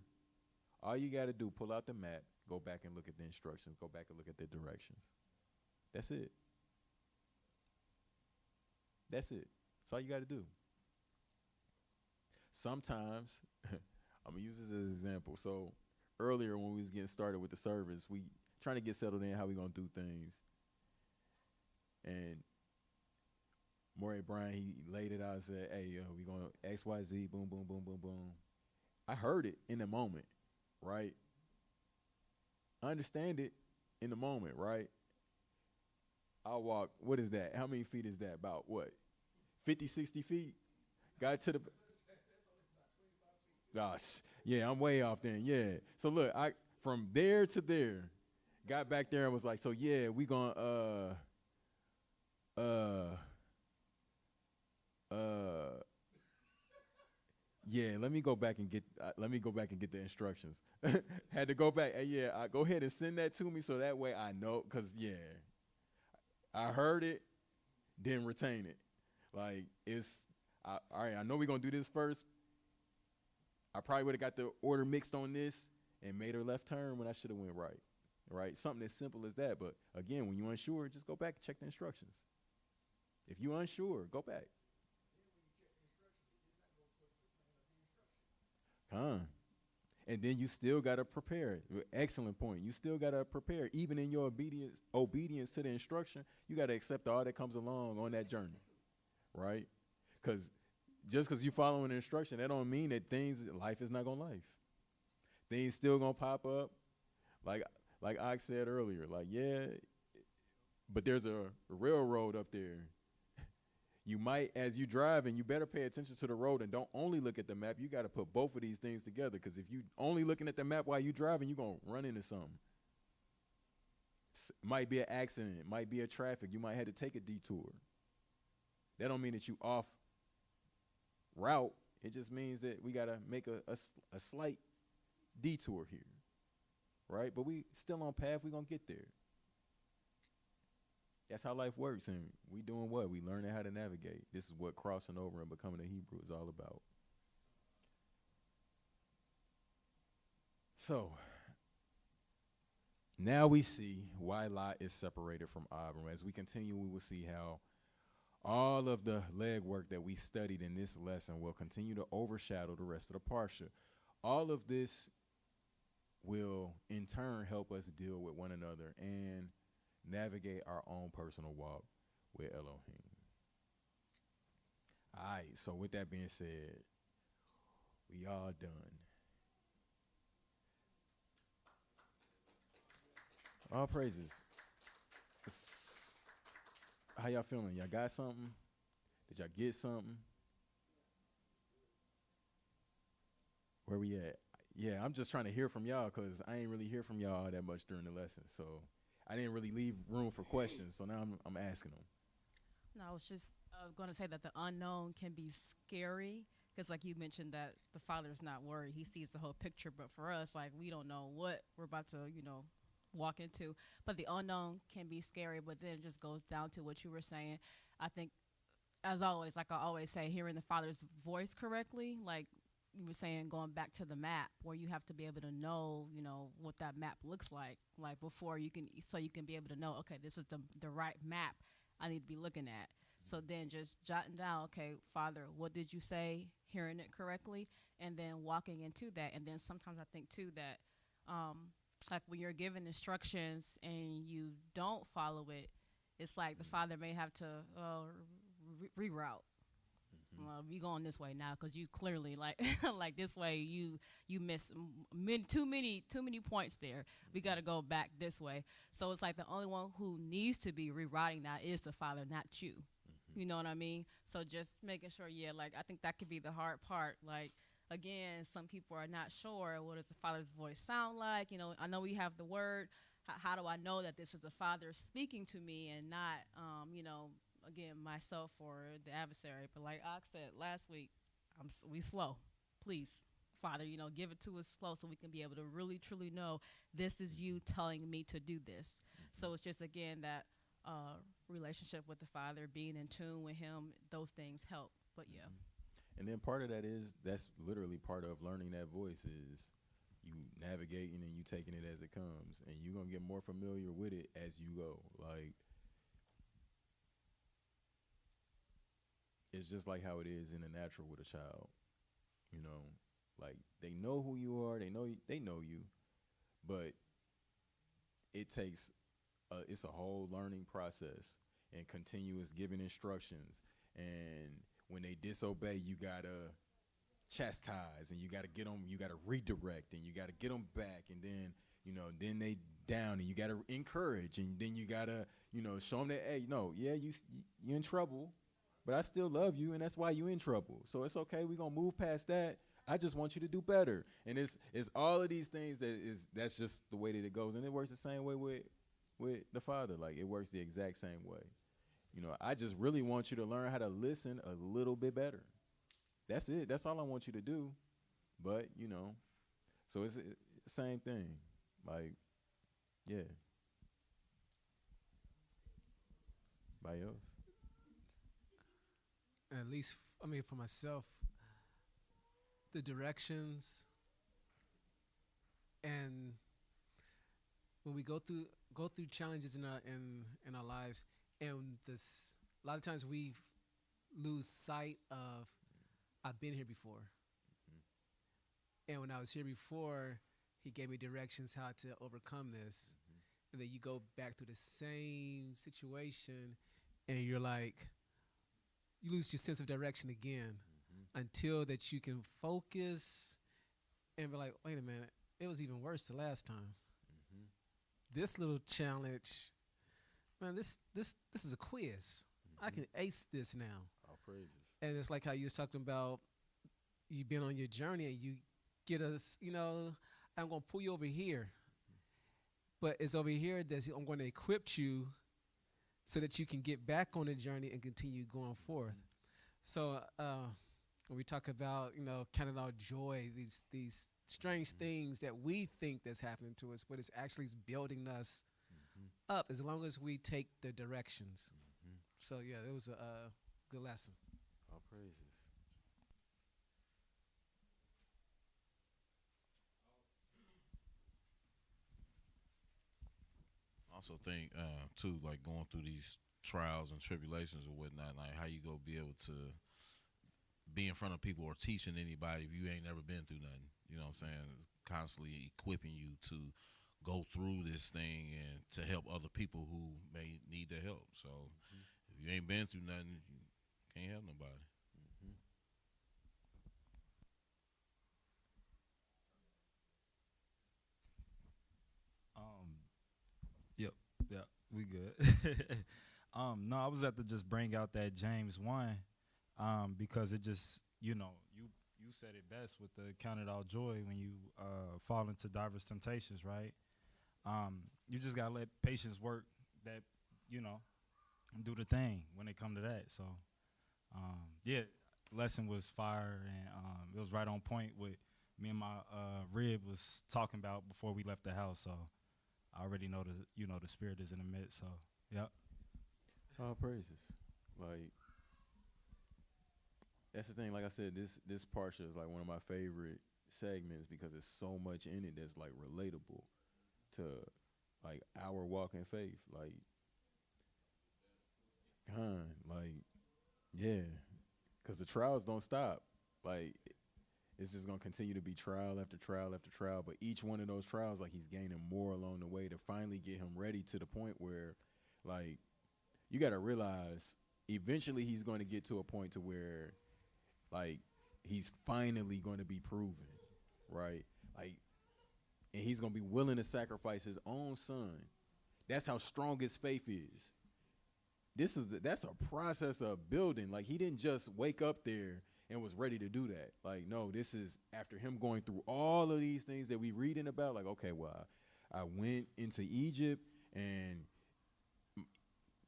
all you got to do, pull out the map, go back and look at the instructions, go back and look at the directions. That's it. That's it. That's all you got to do. Sometimes, I'm going to use this as an example. So earlier when we was getting started with the service, we trying to get settled in how we going to do things. And Maury Bryan, he laid it out and said, hey, we going to X, Y, Z, boom, boom, boom, boom, boom. I heard it in the moment, right? I understand it in the moment, right? I walk, what is that? How many feet is that? About what? 50, 60 feet? Got to the... Gosh, yeah, I'm way off then, yeah. So look, I from there to there, got back there and was like, so yeah, we gonna, yeah, let me go back and get the instructions. Had to go back. Hey, yeah, go ahead and send that to me so that way I know. Cause yeah, I heard it, didn't retain it. Like all right. I know we're gonna do this first. I probably would have got the order mixed on this and made her left turn when I should have went right. Right, something as simple as that. But again, when you're unsure, just go back and check the instructions. If you're unsure, go back. And then you still got to prepare. Excellent point. You still got to prepare. Even in your obedience to the instruction, you got to accept all that comes along on that journey, right? Because just because you following the instruction, that don't mean that life is not going to life. Things still going to pop up. Like I said earlier, like, yeah, but there's a railroad up there. You might, as you drive, and you better pay attention to the road and don't only look at the map. You got to put both of these things together, because if you only looking at the map while you driving, you're going to run into something. Might be an accident, might be a traffic. You might have to take a detour. That don't mean that you off route. It just means that we got to make a slight detour here, right? But we still on path. We're going to get there. That's how life works, and we doing what? We learning how to navigate. This is what crossing over and becoming a Hebrew is all about. So, now we see why Lot is separated from Abram. As we continue, we will see how all of the legwork that we studied in this lesson will continue to overshadow the rest of the parsha. All of this will, in turn, help us deal with one another and navigate our own personal walk with Elohim. All right, so with that being said, we all done. All praises. How y'all feeling? Y'all got something? Did y'all get something? Where we at? Yeah, I'm just trying to hear from y'all, because I ain't really hear from y'all all that much during the lesson, so I didn't really leave room for questions, so now I'm asking them. No, I was just going to say that the unknown can be scary, because like you mentioned that the Father's not worried. He sees the whole picture, but for us, like, we don't know what we're about to, walk into. But the unknown can be scary, but then it just goes down to what you were saying. I think, as always, like I always say, hearing the Father's voice correctly, like you were saying, going back to the map, where you have to be able to know, what that map looks like before you can be able to know, okay, this is the right map I need to be looking at. So then just jotting down, okay, Father, what did you say? Hearing it correctly, and then walking into that. And then sometimes I think too that, like when you're given instructions and you don't follow it, it's like the Father may have to reroute. We going this way now, because you clearly like this way you miss too many points there. We got to go back this way. So it's like the only one who needs to be rerouting that is the Father, not you. You know what I mean? So just making sure, like I think that could be the hard part. Like again, some people are not sure, what does the Father's voice sound like? You know, I know we have the word. How do I know that this is the Father speaking to me and not, again, myself or the adversary? But like Ox said last week, we slow. Please, Father, give it to us slow so we can be able to really, truly know this is you telling me to do this. So it's just, again, that relationship with the Father, being in tune with him, those things help. But yeah. And then part of that's literally part of learning that voice is you navigating and you taking it as it comes, and you're going to get more familiar with it as you go. Like, it's just like how it is in the natural with a child. Like, they know who you are, they know you, but it takes it's a whole learning process and continuous giving instructions. And when they disobey, you gotta chastise, and you gotta get them, you gotta redirect, and you gotta get them back, and then then they down, and you gotta encourage, and then you gotta show them that, hey, you're in trouble, but I still love you, and that's why you're in trouble. So it's okay. We're gonna move past that. I just want you to do better. And it's all of these things that's just the way that it goes. And it works the same way with the Father. Like, it works the exact same way. I just really want you to learn how to listen a little bit better. That's it. That's all I want you to do. But, so it's the same thing. Like, yeah. By else. At least, for myself, the directions, and when we go through challenges in our lives, and a lot of times we lose sight of, I've been here before. And when I was here before, he gave me directions how to overcome this. And then you go back to the same situation, and you're like, you lose your sense of direction again, until that you can focus and be like, wait a minute, it was even worse the last time. This little challenge, man, this is a quiz. I can ace this now. All praises. And it's like how you was talking about, you've been on your journey, and you get us, I'm going to pull you over here. But it's over here that I'm going to equip you so that you can get back on the journey and continue going forth. So when we talk about, counting our joy, these strange things that we think that's happening to us, but it's actually building us up as long as we take the directions. So yeah, it was a good lesson. All praises. Also think too, like going through these trials and tribulations or whatnot, like how you go be able to be in front of people or teaching anybody if you ain't never been through nothing. You know what I'm saying? Constantly equipping you to go through this thing and to help other people who may need the help. So if you ain't been through nothing, you can't help nobody. Yep, we good. No, I was at to just bring out that James 1, because it just, you said it best with the count it all joy when you fall into diverse temptations, right? You just gotta let patience work, that, do the thing when it come to that. So, yeah, lesson was fire, and it was right on point with me and my rib was talking about before we left the house. So I already know the spirit is in the midst. So, yep. All praises. Like, that's the thing. Like I said, this Parsha is like one of my favorite segments because there's so much in it that's like relatable to like our walk in faith. Yeah, because the trials don't stop. Like, it's just gonna continue to be trial after trial after trial. But each one of those trials, like, he's gaining more along the way to finally get him ready to the point where, like, you got to realize eventually he's going to get to a point to where, like, he's finally going to be proven, right? Like, and he's going to be willing to sacrifice his own son. That's how strong his faith is. That's a process of building. Like, he didn't just wake up there and was ready to do that. Like, no, this is after him going through all of these things that we reading about. Like, okay, well, I went into Egypt and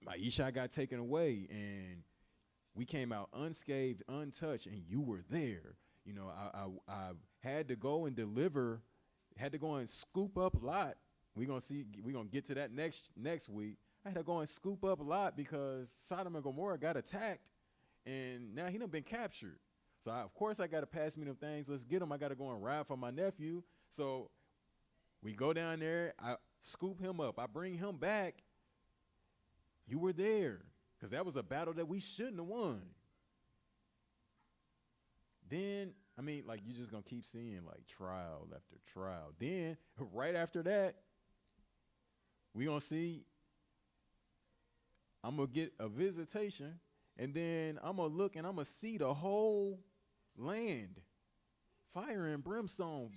my Isha got taken away and we came out unscathed, untouched, and you were there. You know, I had to go and deliver, had to go and scoop up Lot. We're gonna get to that next week. I had to go and scoop up Lot because Sodom and Gomorrah got attacked, and now he done been captured. So of course I gotta pass me them things. Let's get him. I gotta go and ride for my nephew. So we go down there. I scoop him up. I bring him back. You were there because that was a battle that we shouldn't have won. Then, I mean, like, you're just going to keep seeing, like, trial after trial. Then, right after that, we going to see, I'm going to get a visitation, and then I'm going to look and I'm going to see the whole land. Fire and brimstone.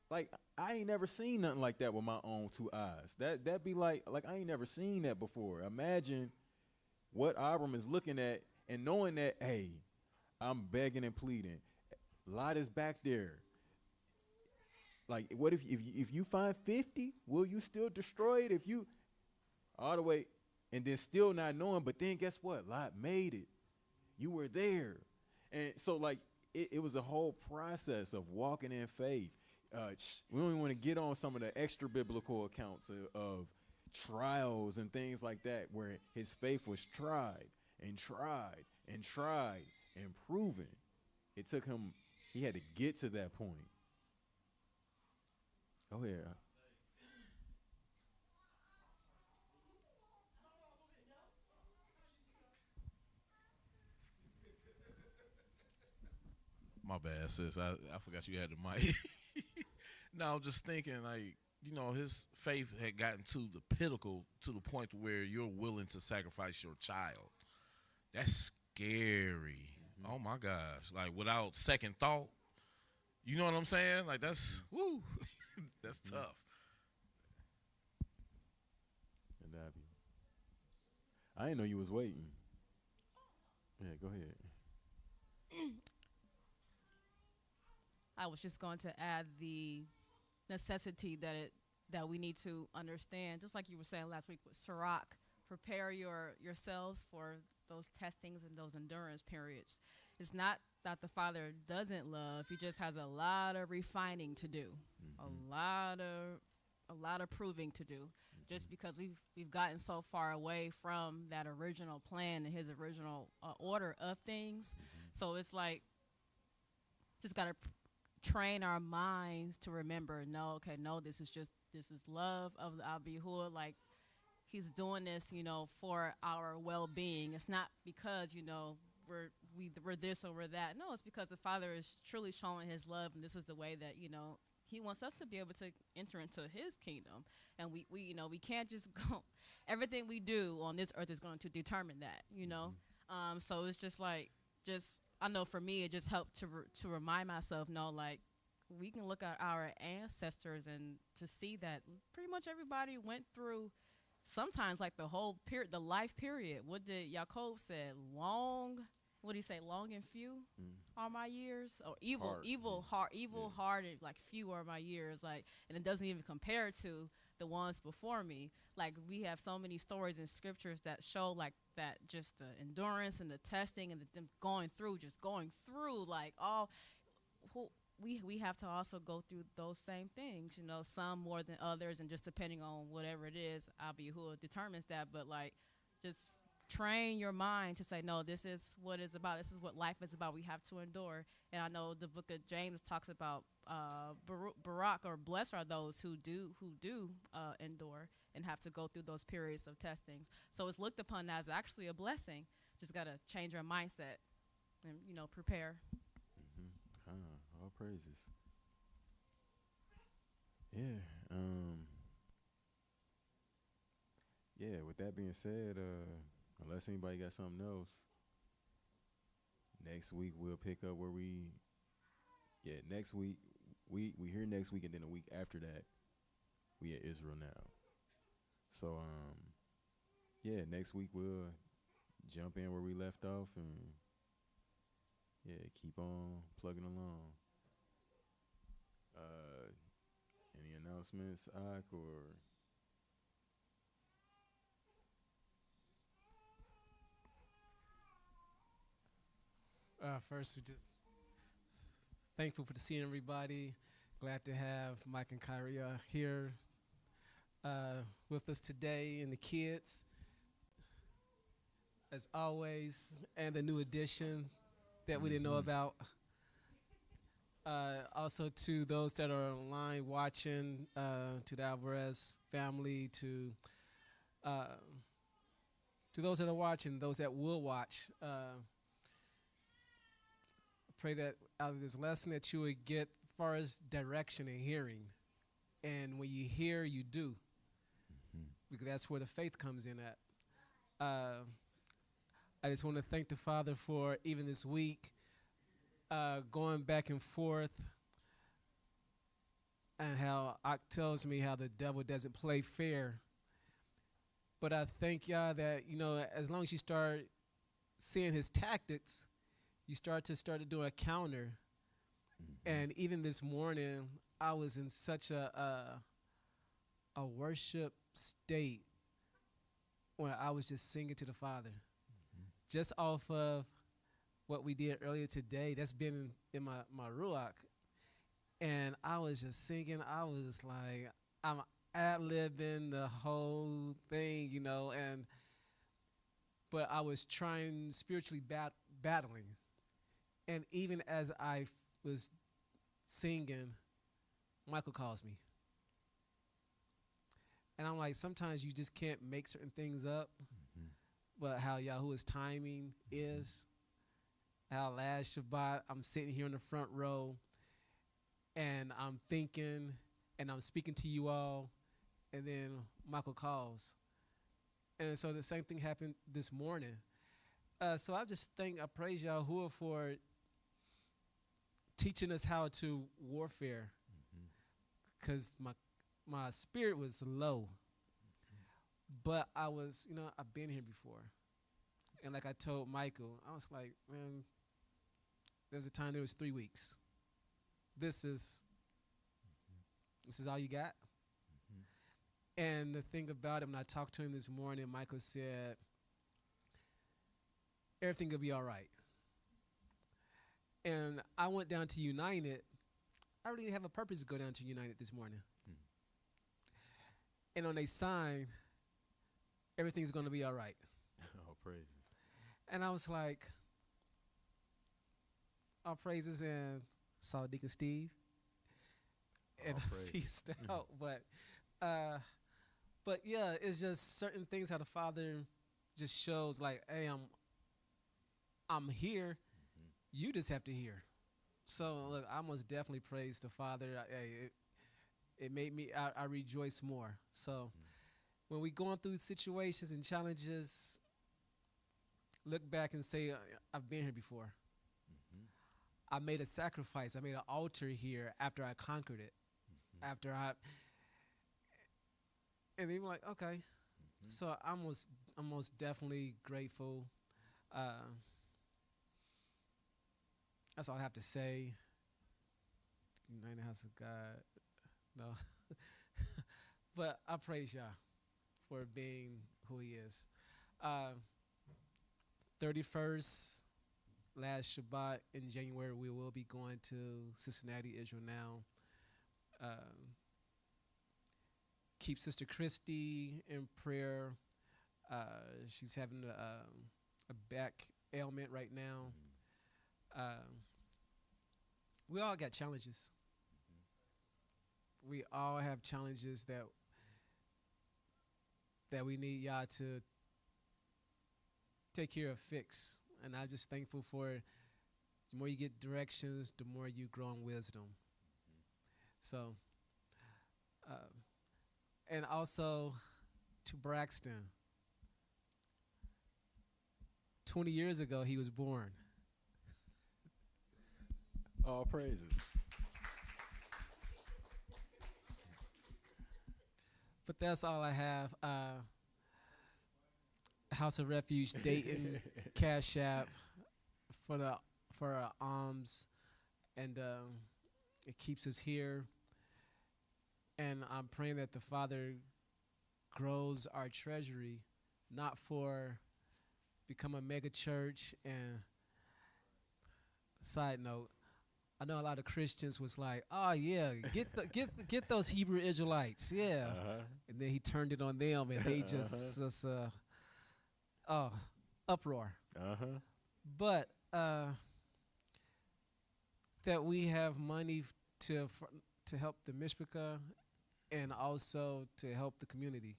Like, I ain't never seen nothing like that with my own two eyes. That'd be like I ain't never seen that before. Imagine what Abram is looking at and knowing that, hey, I'm begging and pleading. Lot is back there. Like, what if you find 50, will you still destroy it? If you all the way, and then still not knowing, but then guess what? Lot made it. You were there. And so, like, it was a whole process of walking in faith. We don't even want to get on some of the extra biblical accounts of trials and things like that, where his faith was tried and tried and tried and proven. It took him, he had to get to that point. Go ahead. My bad, sis. I forgot you had the mic. No, I'm just thinking, like, you know, his faith had gotten to the pinnacle, to the point to where you're willing to sacrifice your child. That's scary. Oh my gosh. Like, without second thought. You know what I'm saying? Like, that's woo. That's tough. I didn't know you was waiting. Yeah, go ahead. I was just going to add the necessity that we need to understand, just like you were saying last week with Sirach, prepare yourselves for those testings and those endurance periods. It's not that the Father doesn't love; He just has a lot of refining to do, a lot of proving to do. Just because we've gotten so far away from that original plan and His original order of things, so it's like just gotta train our minds to remember, no, this is love of the Abihur. Like, He's doing this, for our well-being. It's not because, we're this or we're that. No, it's because the Father is truly showing His love, and this is the way that, He wants us to be able to enter into His kingdom. And we can't just go, everything we do on this earth is going to determine that, So it's just like, I know for me, it just helped to remind myself, like, we can look at our ancestors and to see that pretty much everybody went through sometimes like the whole period, the life period. What did Yaakov said? Long, what did he say? Long and few are my years, or hard, and like few are my years. Like, and it doesn't even compare to the ones before me. Like, we have so many stories in scriptures that show like that, just the endurance and the testing and them going through, like all. We have to also go through those same things, some more than others, and just depending on whatever it is, Abihur determines that. But like, just train your mind to say, no, this is what it's about. This is what life is about. We have to endure. And I know the book of James talks about Barak, or blessed are those who do endure and have to go through those periods of testings. So it's looked upon as actually a blessing. Just got to change our mindset and, prepare. All praises. Yeah. Yeah, with that being said, unless anybody got something else, next week we'll pick up where next week, we here next week, and then a week after that, we at Israel now. So, next week we'll jump in where we left off, and Yeah, keep on plugging along. Any announcements, Ak, or First, we just thankful for seeing everybody. Glad to have Mike and Kyria here with us today, and the kids, as always, and the new addition that we didn't know about. Also to those that are online watching, to the Alvarez family, to those that are watching, those that will watch. Pray that out of this lesson that you would get as far as direction and hearing. And when you hear, you do. Because that's where the faith comes in at. I just want to thank the Father for even this week, going back and forth, and how Ak tells me how the devil doesn't play fair. But I thank y'all that, as long as you start seeing his tactics, you start to do a counter. And even this morning, I was in such a worship state when I was just singing to the Father. Just off of what we did earlier today, that's been in my ruach. And I was just singing. I was like, I'm ad-libbing the whole thing, but I was trying spiritually battling. And even as I was singing, Michael calls me. And I'm like, sometimes you just can't make certain things up. But how Yahuwah's timing is, how last Shabbat, I'm sitting here in the front row, and I'm thinking, and I'm speaking to you all, and then Michael calls. And so the same thing happened this morning. So I praise Yahuwah for teaching us how to warfare, because my spirit was low. But I was, I've been here before. And like I told Michael, I was like, man, there was a time there was 3 weeks. This is all you got? And the thing about it, when I talked to him this morning, Michael said, everything will be all right. And I went down to United. I really didn't have a purpose to go down to United this morning. And on a sign, everything's going to be all right. all praises. And I was like, all praises, and saw Deacon Steve. And peaced out. But yeah, it's just certain things how the Father just shows, like, hey, I'm here. You just have to hear. So look, I most definitely praise the Father. It made me, I rejoice more. So when we going through situations and challenges, look back and say, I've been here before. I made a sacrifice. I made an altar here after I conquered it. And they were like, okay. So I'm most definitely grateful. That's all I have to say. United House of God. No. But I praise y'all for being who he is. 31st, last Shabbat in January, we will be going to Cincinnati, Israel now. Keep Sister Christy in prayer. She's having a back ailment right now. We all got challenges. We all have challenges that we need y'all to take care of, fix. And I'm just thankful for the more you get directions, the more you grow in wisdom. So, and also to Braxton. 20 years ago, he was born. All praises. But that's all I have. House of Refuge, Dayton, Cash App for for our alms, and it keeps us here. And I'm praying that the Father grows our treasury, not for become a mega church. And side note, I know a lot of Christians was like, "Oh yeah, get those Hebrew Israelites, yeah," and then he turned it on them, and they just uproar. But that we have money to help the Mishpachah and also to help the community.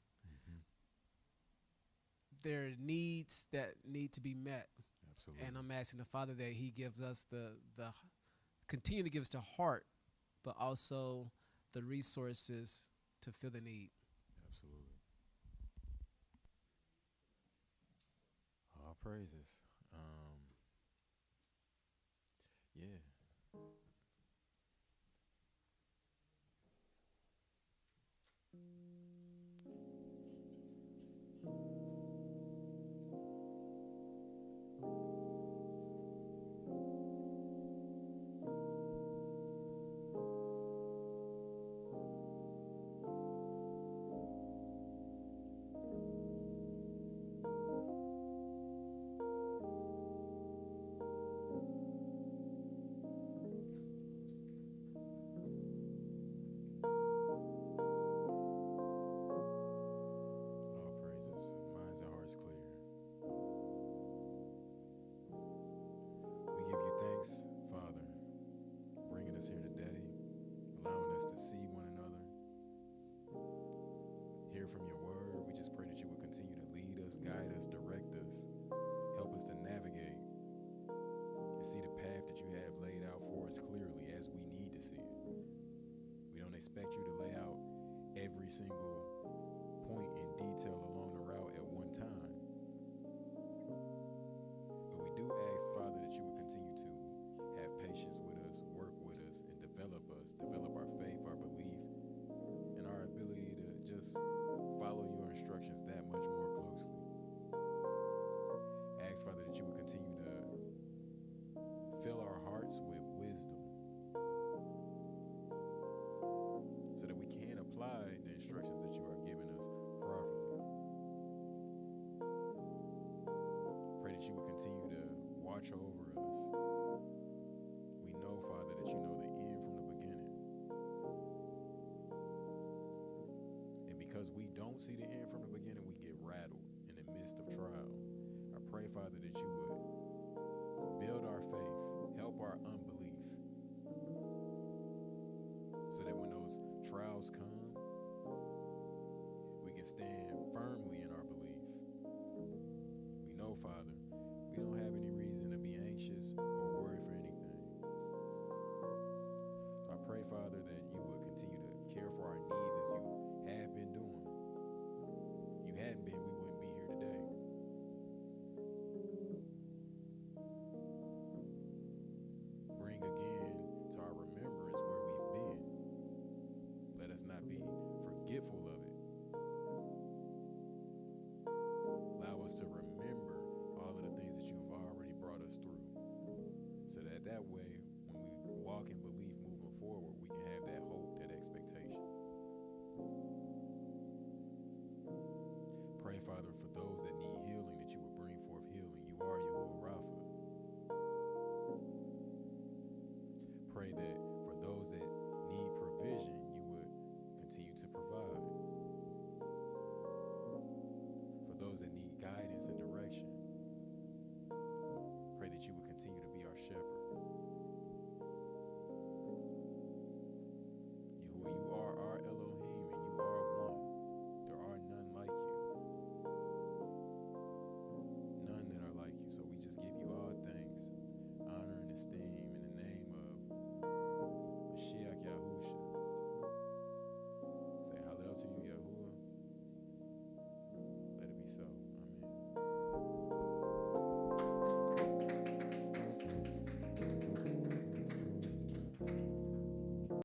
There are needs that need to be met. Absolutely. And I'm asking the Father that He gives us the continue to give us the heart, but also the resources to fill the need. Absolutely. All praises. Yeah. All praises. Minds and hearts clear. We give you thanks, Father, bringing us here today, allowing us to see one another, hear from your word. We just pray that you will continue to lead us, guide us, direct us, help us to navigate and see the path that you have laid out for us clearly as we need to see it. We don't expect you to lay out every single point in detail along the route at one time. But we do ask, Father, that you would continue to have patience with us, work with us, and develop our faith, our belief, and our ability to just follow your instructions that much more closely. Ask, Father, that you would continue to fill our hearts with wisdom so that we can apply the instructions that you are giving us properly. Pray that you would continue to watch over us. We know, Father, that you know the end from the beginning. And because we don't see the end from the beginning, we get rattled in the midst of trial. I pray, Father, that you would build our faith, help our unbelief, so that when those trials come, we can stand firmly in our belief. We know, Father, we don't have any reason to be anxious or worry for anything. So I pray, Father, that you would continue to care for our needs as you have been doing. If you hadn't been, we wouldn't be here today. Bring again to our remembrance where we've been. Let us not be forgetful of it. Allow us to remember all of the things that you've already brought us through, so that way